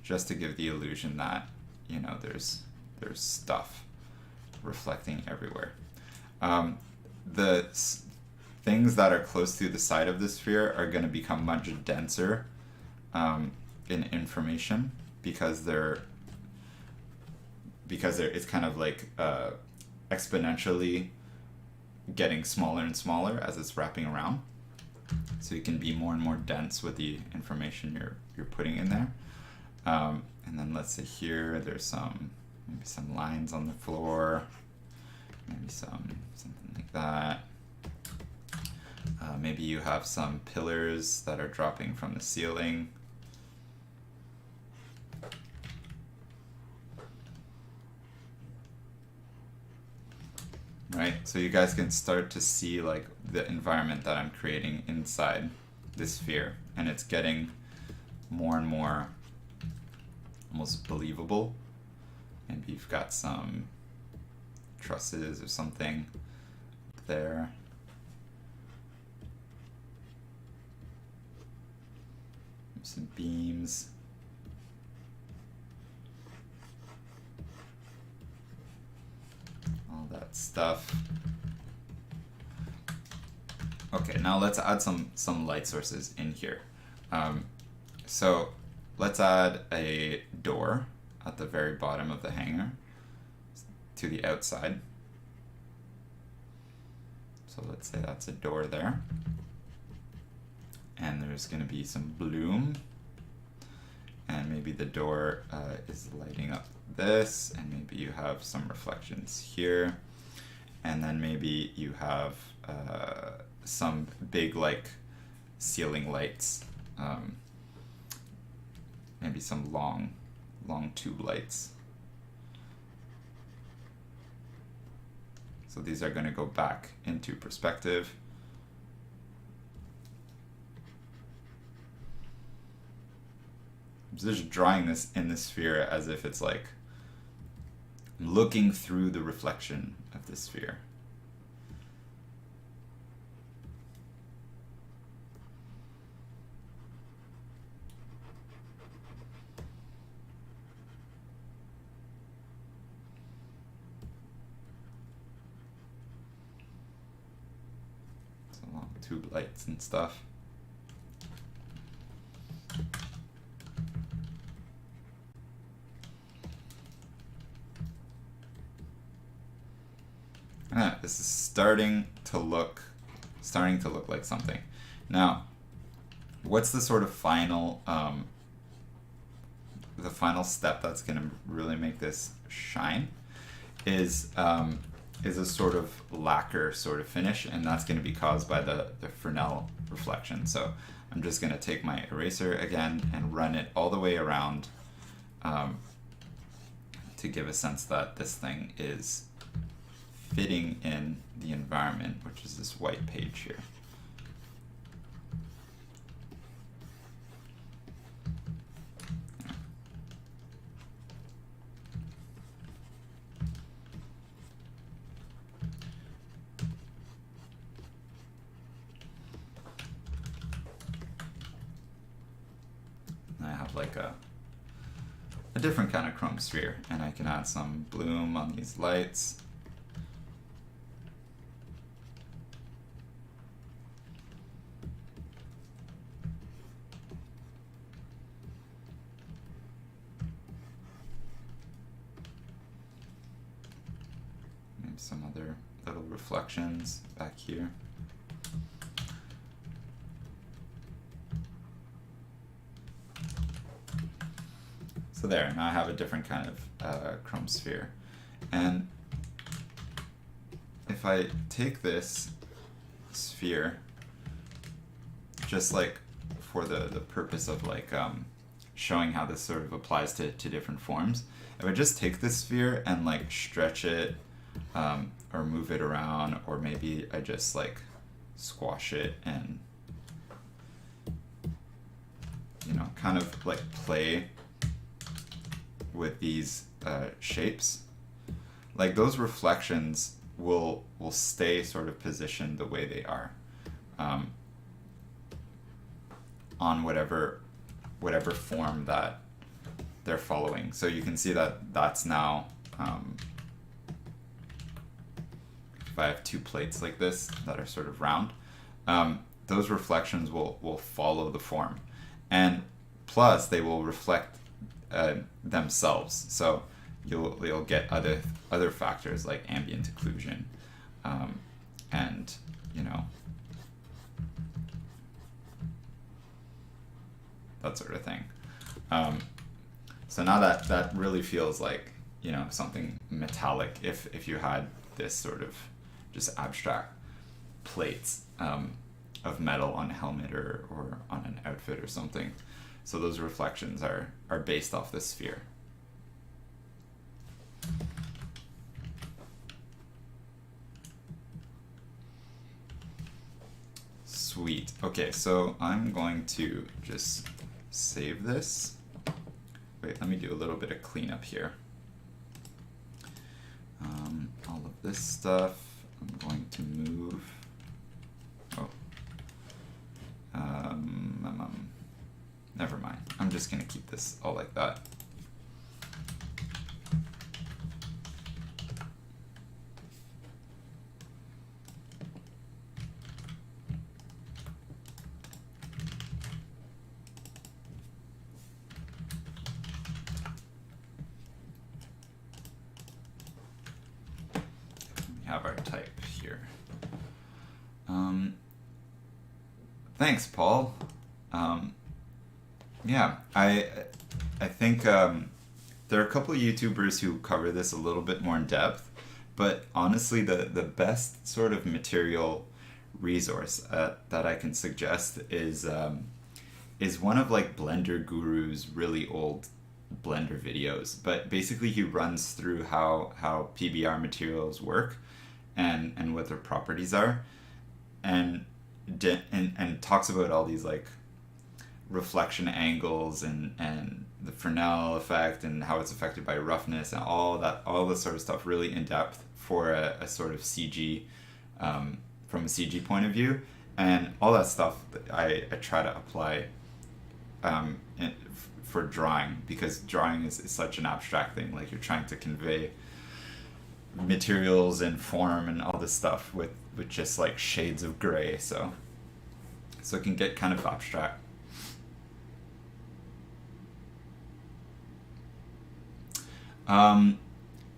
just to give the illusion that, you know, there's stuff reflecting everywhere. The things that are close to the side of the sphere are going to become much denser in information because it's kind of like exponentially getting smaller and smaller as it's wrapping around. So you can be more and more dense with the information you're putting in there. And then let's say here there's maybe some lines on the floor, maybe something like that. Maybe you have some pillars that are dropping from the ceiling. Right, so you guys can start to see like the environment that I'm creating inside this sphere, and it's getting more and more almost believable. Maybe you've got some trusses or something there. Some beams. All that stuff. Okay, now let's add some light sources in here. So let's add a door at the very bottom of the hanger to the outside. So let's say that's a door there. And there's going to be some bloom. And maybe the door is lighting up this, and maybe you have some reflections here. And then maybe you have some big like ceiling lights, maybe some long tube lights. So these are going to go back into perspective. I'm just drawing this in the sphere as if it's like looking through the reflection of the sphere. So long tube lights and stuff. This is starting to look like something. Now, what's the sort of final the final step that's going to really make this shine is a sort of lacquer sort of finish, and that's going to be caused by the Fresnel reflection. So I'm just going to take my eraser again and run it all the way around to give a sense that this thing is fitting in the environment, which is this white page here. And I have like a different kind of chrome sphere, and I can add some bloom on these lights. Some other little reflections back here. So there, now I have a different kind of chrome sphere. And if I take this sphere, just like for the purpose of like showing how this sort of applies to different forms, if I just take this sphere and like stretch it or move it around, or maybe I just like squash it and, you know, kind of like play with these shapes, like those reflections will stay sort of positioned the way they are on whatever form that they're following. So you can see that that's now, if I have two plates like this that are sort of round, those reflections will follow the form, and plus they will reflect themselves. So you'll get other factors like ambient occlusion, and you know, that sort of thing. So now that really feels like, you know, something metallic if you had this sort of just abstract plates of metal on a helmet or on an outfit or something. So those reflections are based off the sphere. Sweet. Okay, so I'm going to just save this. Wait, let me do a little bit of cleanup here. All of this stuff, I'm going to move. Oh. Never mind. I'm just going to keep this all like that. Have our type here. Thanks, Paul. Yeah, I think there are a couple of YouTubers who cover this a little bit more in depth, but honestly, the best sort of material resource that I can suggest is one of like Blender Guru's really old Blender videos. But basically, he runs through how PBR materials work and what their properties are, and talks about all these like reflection angles and the Fresnel effect and how it's affected by roughness and all this sort of stuff really in depth for a sort of CG, from a CG point of view, and all that stuff I try to apply for drawing, because drawing is such an abstract thing. Like, you're trying to convey materials and form and all this stuff with just like shades of gray, so it can get kind of abstract.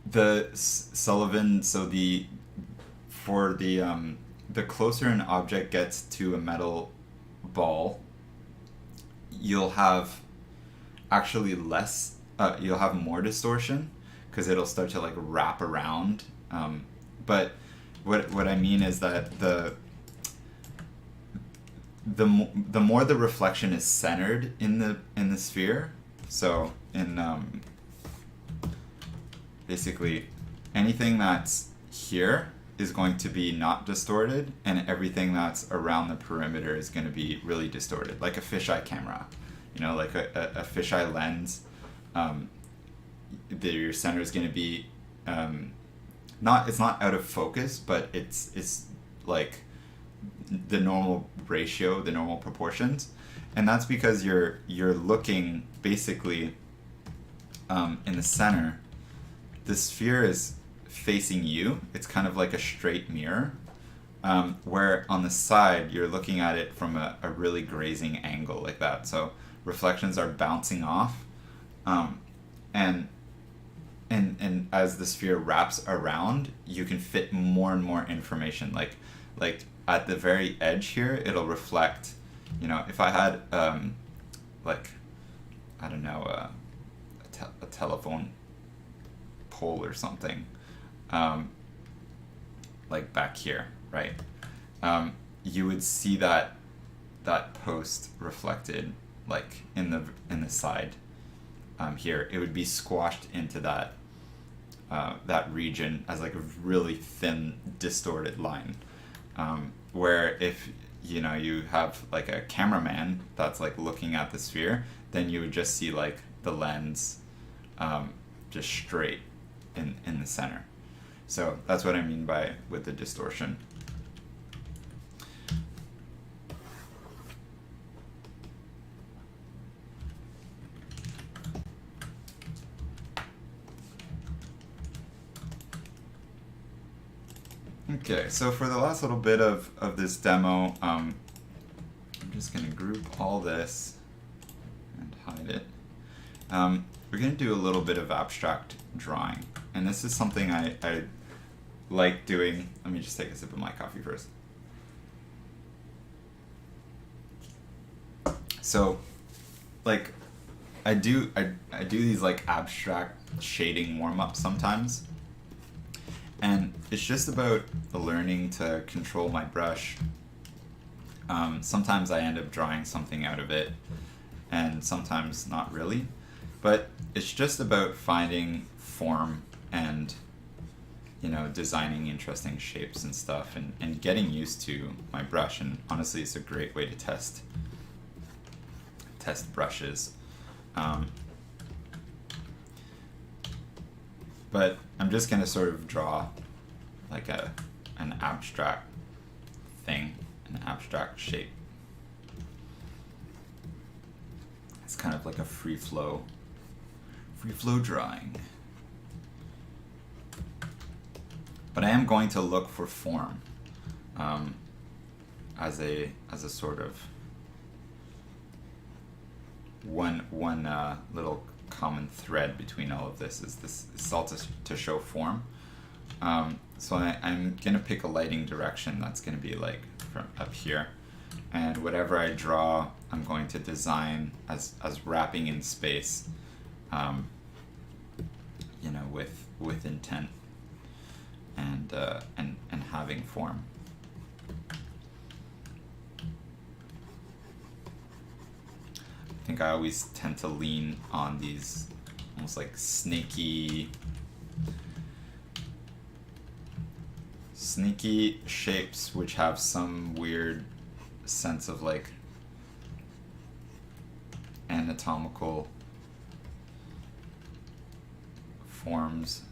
The Sullivan, so the closer an object gets to a metal ball, you'll have actually less, you'll have more distortion, because it'll start to like wrap around. But what I mean is that the more the reflection is centered in the sphere, so in basically anything that's here is going to be not distorted, and everything that's around the perimeter is going to be really distorted, like a fisheye camera, you know, like a fisheye lens. Your center is going to be it's not out of focus, but it's like the normal ratio, the normal proportions, and that's because you're looking basically in the center. The sphere is facing you. It's kind of like a straight mirror, where on the side you're looking at it from a really grazing angle like that. So reflections are bouncing off, and as the sphere wraps around, you can fit more and more information. Like at the very edge here, it'll reflect. You know, if I had like, I don't know, a telephone pole or something, like back here, right? You would see that post reflected like in the side here. It would be squashed into that region as like a really thin distorted line, where if you have like a cameraman that's like looking at the sphere, then you would just see like the lens just straight in the center. So that's what I mean by with the distortion. Okay, so for the last little bit of this demo, I'm just going to group all this and hide it. We're going to do a little bit of abstract drawing, and this is something I like doing. Let me just take a sip of my coffee first. So, like, I do these like abstract shading warm-ups sometimes. And it's just about learning to control my brush. Sometimes I end up drawing something out of it, and sometimes not really. But it's just about finding form and, designing interesting shapes and stuff, and getting used to my brush. And honestly, it's a great way to test brushes. But I'm just going to sort of draw like an abstract thing, an abstract shape. It's kind of like a free flow drawing. But I am going to look for form as a sort of one little common thread between all of this is this. It's all to show form. So I'm gonna pick a lighting direction that's gonna be like from up here, and whatever I draw, I'm going to design as wrapping in space, with intent and having form. I think I always tend to lean on these almost like snaky shapes which have some weird sense of like anatomical forms,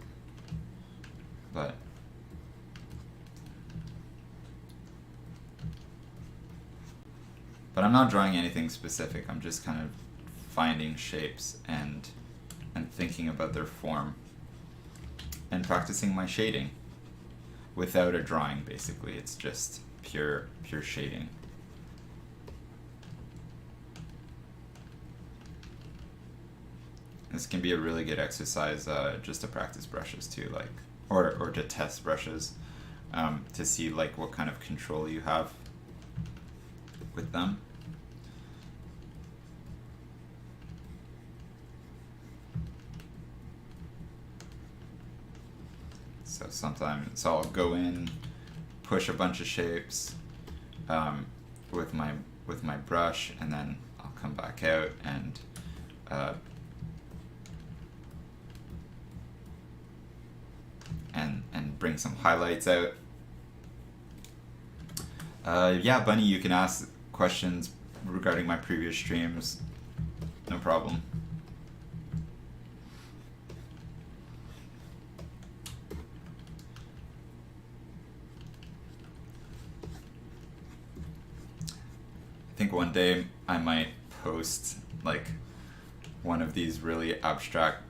but I'm not drawing anything specific. I'm just kind of finding shapes and thinking about their form and practicing my shading without a drawing. Basically, it's just pure shading. This can be a really good exercise just to practice brushes too, like or to test brushes, to see like what kind of control you have with them. So I'll go in, push a bunch of shapes with my brush, and then I'll come back out and bring some highlights out. Yeah, Bunny, you can ask questions regarding my previous streams, no problem. I think one day I might post like one of these really abstract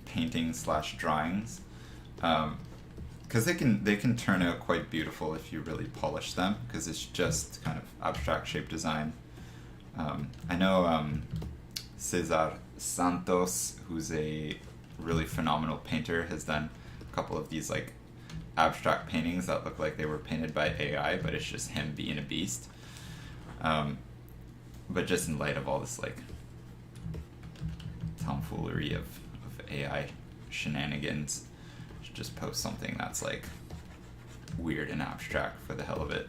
paintings / drawings, because they can turn out quite beautiful if you really polish them, because it's just kind of abstract shape design. I know Cesar Santos, who's a really phenomenal painter, has done a couple of these like abstract paintings that look like they were painted by AI, but it's just him being a beast. But just in light of all this like tomfoolery of AI shenanigans, just post something that's like weird and abstract for the hell of it.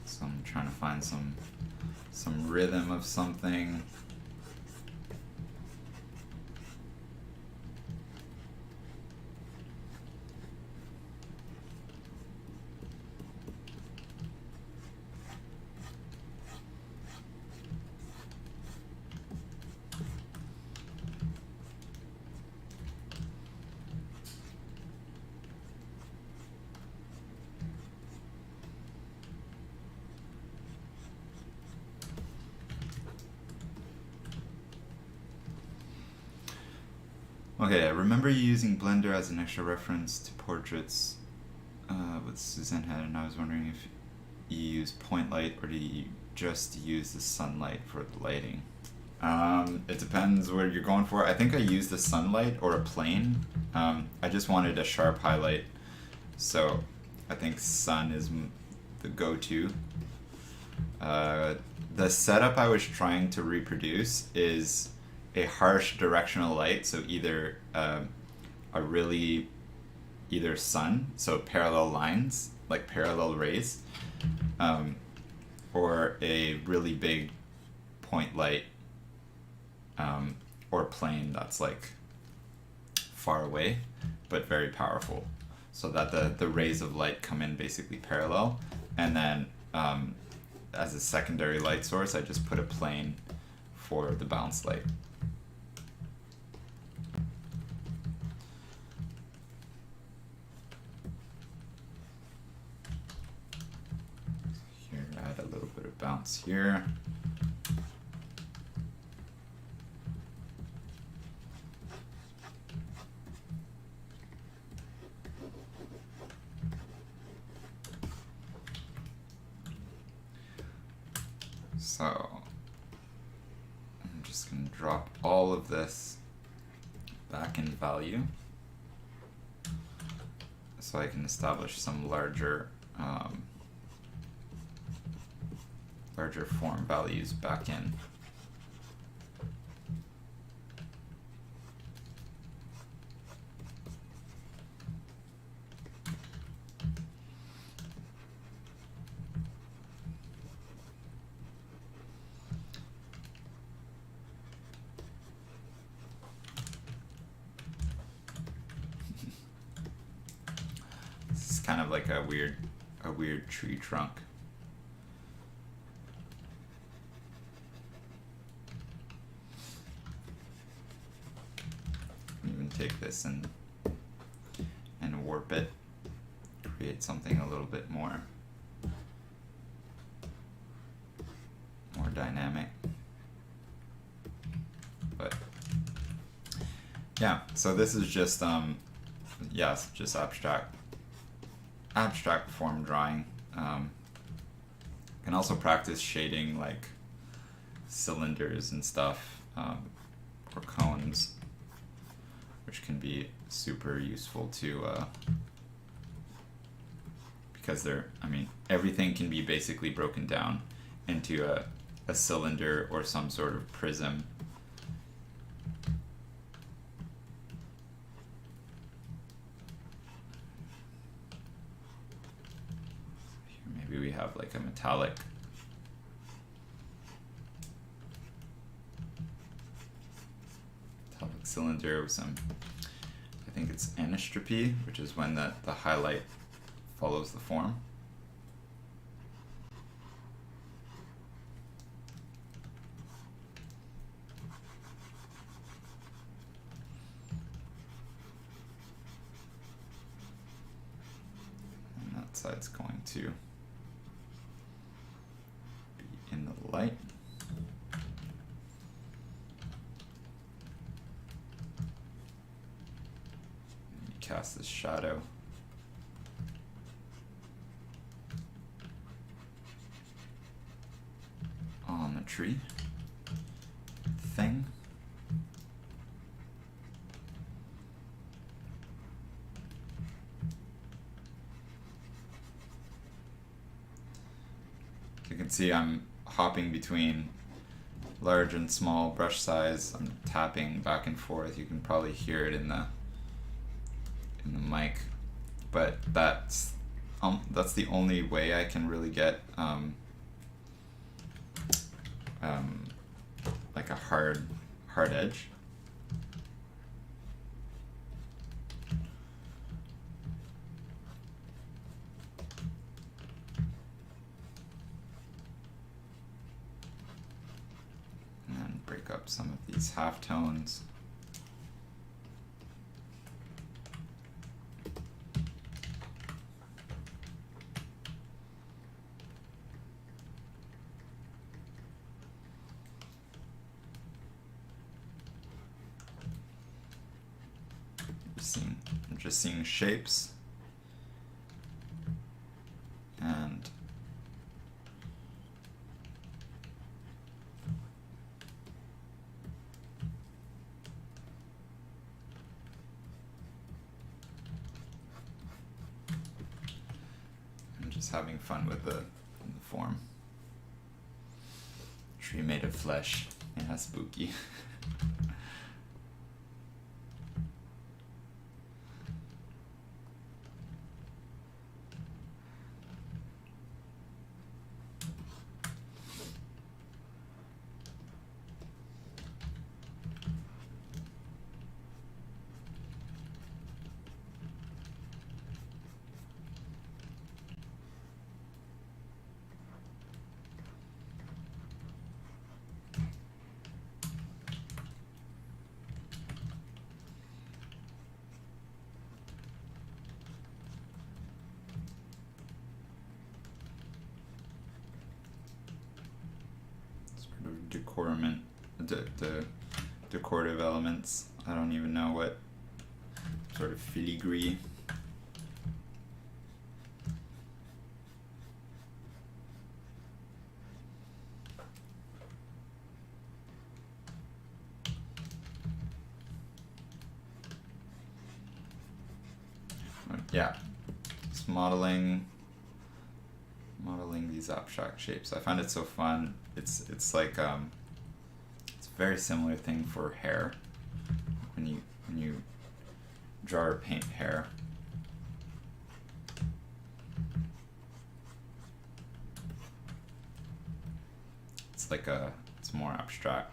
So I'm trying to find some rhythm of something. Okay, I remember you using Blender as an extra reference to portraits with Suzanne had, and I was wondering if you use point light or do you just use the sunlight for the lighting? It depends what you're going for. I think I used the sunlight or a plane. I just wanted a sharp highlight, so I think sun is the go-to. The setup I was trying to reproduce is a harsh directional light, so either either sun, so parallel lines, like parallel rays, or a really big point light, or plane that's like far away but very powerful, so that the rays of light come in basically parallel, and then as a secondary light source I just put a plane for the bounce light. Here, add a little bit of bounce here. So I'm just going to drop all of this back in value so I can establish some larger form values back in. This is kind of like a weird tree trunk. Even take this and warp it, create something a little bit more dynamic. But yeah, so this is just just abstract form drawing. Can also practice shading like cylinders and stuff, or cones, which can be super useful to because everything can be basically broken down into a cylinder or some sort of prism. Maybe we have like a metallic cylinder with some, I think it's anistropy, which is when the highlight follows the form. And that side's going to be in the light. Cast this shadow. geometry thing. You can see I'm hopping between large and small brush size. I'm tapping back and forth. You can probably hear it in the mic, but that's the only way I can really get like a hard edge. And break up some of these halftones. I'm just seeing shapes, and I'm just having fun with the form. Tree made of flesh. Yeah, spooky. Decorative elements. I don't even know what sort of filigree. Yeah, just modeling these abstract shapes. I find it so fun. It's like it's a very similar thing for hair. When you draw or paint hair, it's more abstract,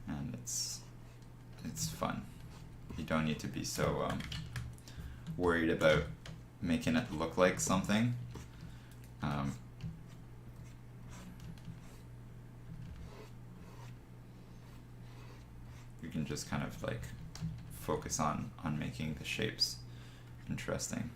and it's fun. You don't need to be so worried about making it look like something. You can just kind of like focus on making the shapes interesting.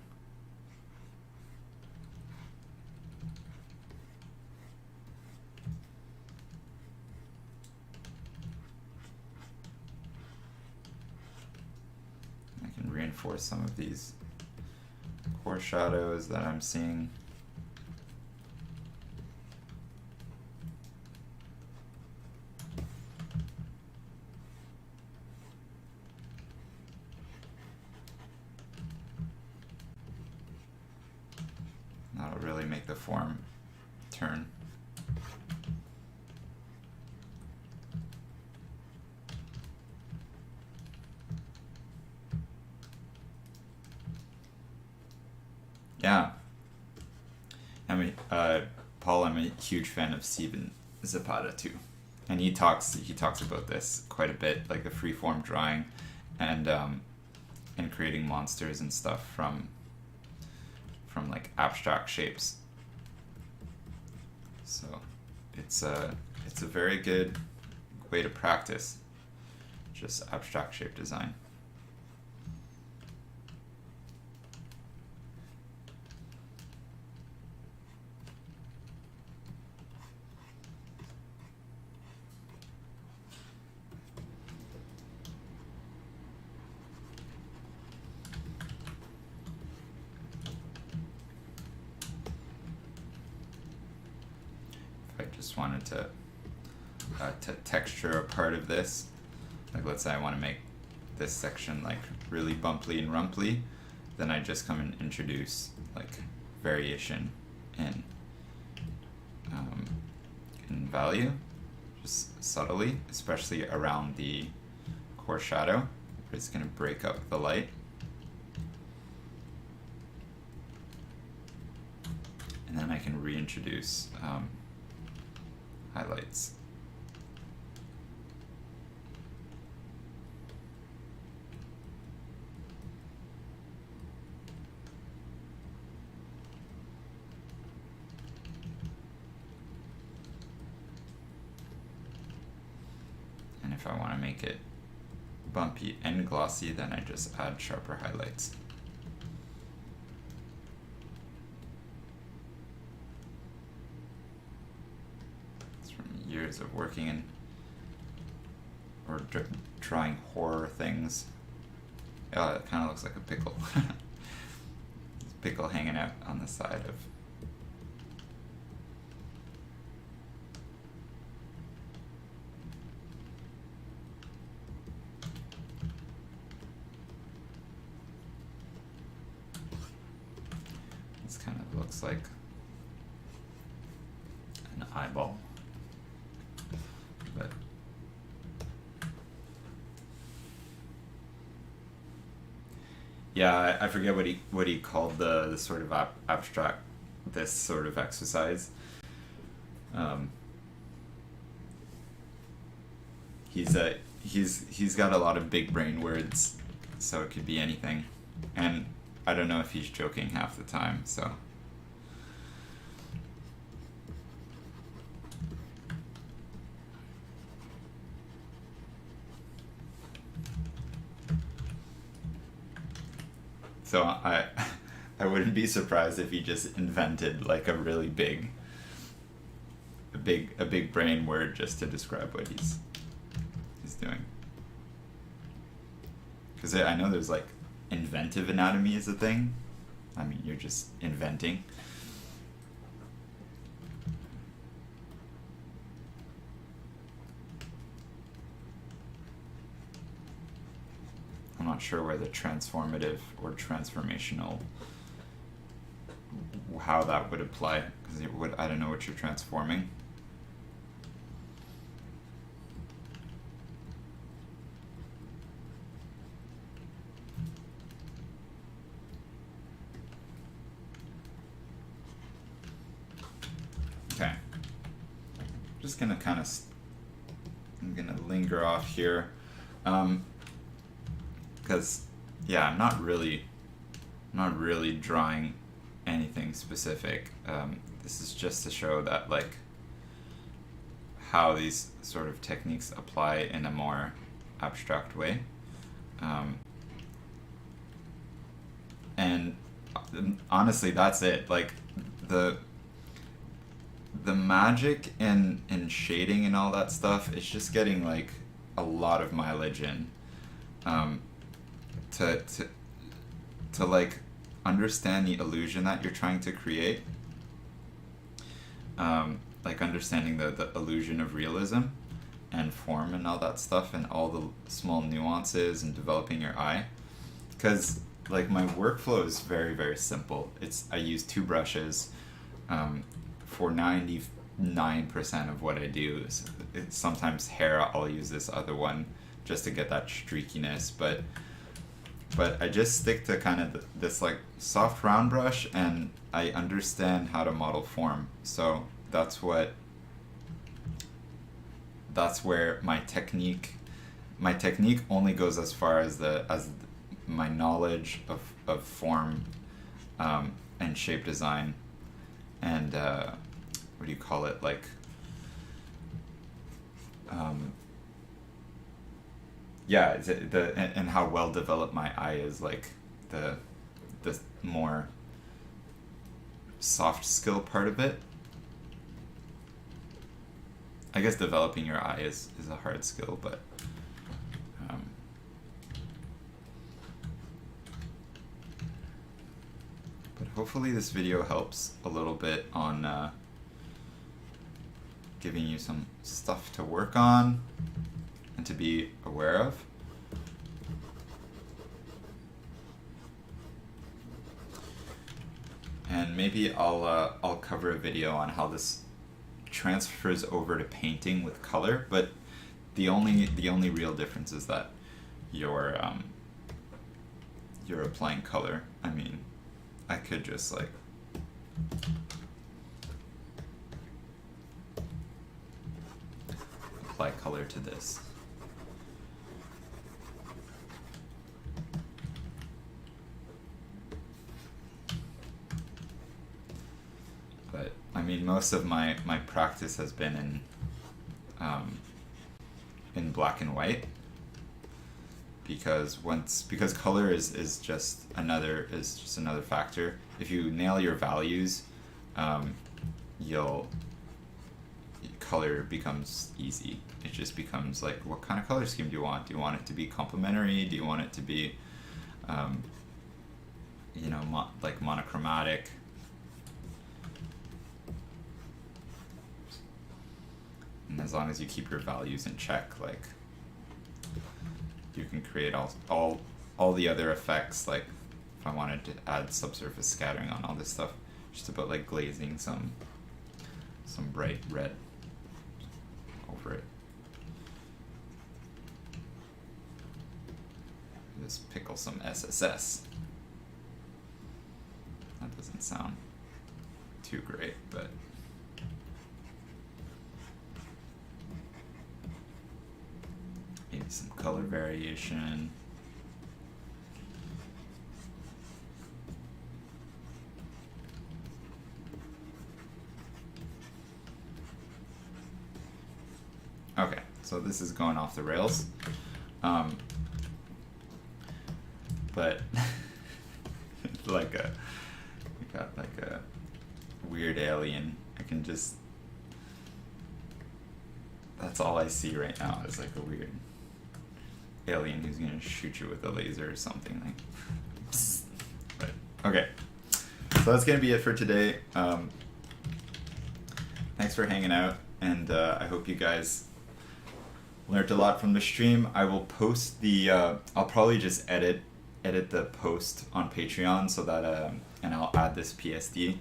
I can reinforce some of these core shadows that I'm seeing. That'll really make the form turn. Yeah. Paul, I'm a huge fan of Steven Zapata too, and he talks about this quite a bit, like the freeform drawing, and creating monsters and stuff from like abstract shapes. So it's a very good way to practice just abstract shape design. just wanted to texture a part of this. Like let's say I want to make this section like really bumpy and rumply, then I just come and introduce like variation in value, just subtly, especially around the core shadow. It's going to break up the light. And then I can reintroduce highlights. And if I want to make it bumpy and glossy, then I just add sharper highlights. It's from years of working in or trying horror things. Oh, it kind of looks like a pickle. Pickle hanging out on the side of. This kind of looks like an eyeball, but yeah, I forget what he called the sort of abstract this sort of exercise. He's got a lot of big brain words, so it could be anything, and I don't know if he's joking half the time. So I wouldn't be surprised if he just invented like a really big brain word just to describe what he's doing. Because I know there's like inventive anatomy is a thing. I mean, you're just inventing. I'm not sure where the transformative or transformational, how that would apply, because I don't know what you're transforming. Okay, just gonna kind of, I'm gonna linger off here, because yeah, I'm not really drawing anything specific. This is just to show that like how these sort of techniques apply in a more abstract way, and honestly that's it. Like the magic in shading and all that stuff, it's just getting like a lot of mileage in, to like understand the illusion that you're trying to create, like understanding the illusion of realism and form and all that stuff and all the small nuances and developing your eye. Because like my workflow is very, very simple. I use two brushes for 99% of what I do. It's sometimes hair, I'll use this other one just to get that streakiness, but I just stick to kind of this like soft round brush, and I understand how to model form. So that's where my technique only goes as far as my knowledge of form and shape design and what do you call it, like yeah, and how well developed my eye is, like the more soft skill part of it. I guess developing your eye is a hard skill, but hopefully this video helps a little bit on giving you some stuff to work on and to be aware of. And maybe I'll cover a video on how this transfers over to painting with color, but the only real difference is that you're applying color. I mean, I could just like apply color to this. But I mean, most of my practice has been in black and white, because color is just another factor. If you nail your values, color becomes easy. It just becomes like, what kind of color scheme do you want? Do you want it to be complementary? Do you want it to be like monochromatic? And as long as you keep your values in check, like, you can create all the other effects. Like, if I wanted to add subsurface scattering on all this stuff, just about like glazing some bright red over it. Just pickle some SSS. That doesn't sound too great, but maybe some color variation. Okay, so this is going off the rails. But we got like a weird alien. That's all I see right now is like a weird alien who's gonna shoot you with a laser or something, like psst. But okay, so that's gonna be it for today. Thanks for hanging out, and I hope you guys learned a lot from the stream. I will post the I'll probably just edit the post on Patreon so that and I'll add this PSD,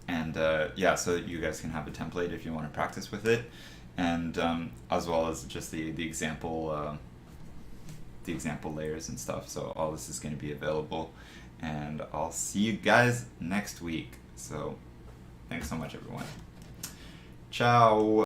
and yeah, so that you guys can have a template if you want to practice with it, and as well as just the example layers and stuff. So all this is going to be available, and I'll see you guys next week. So thanks so much, everyone. Ciao.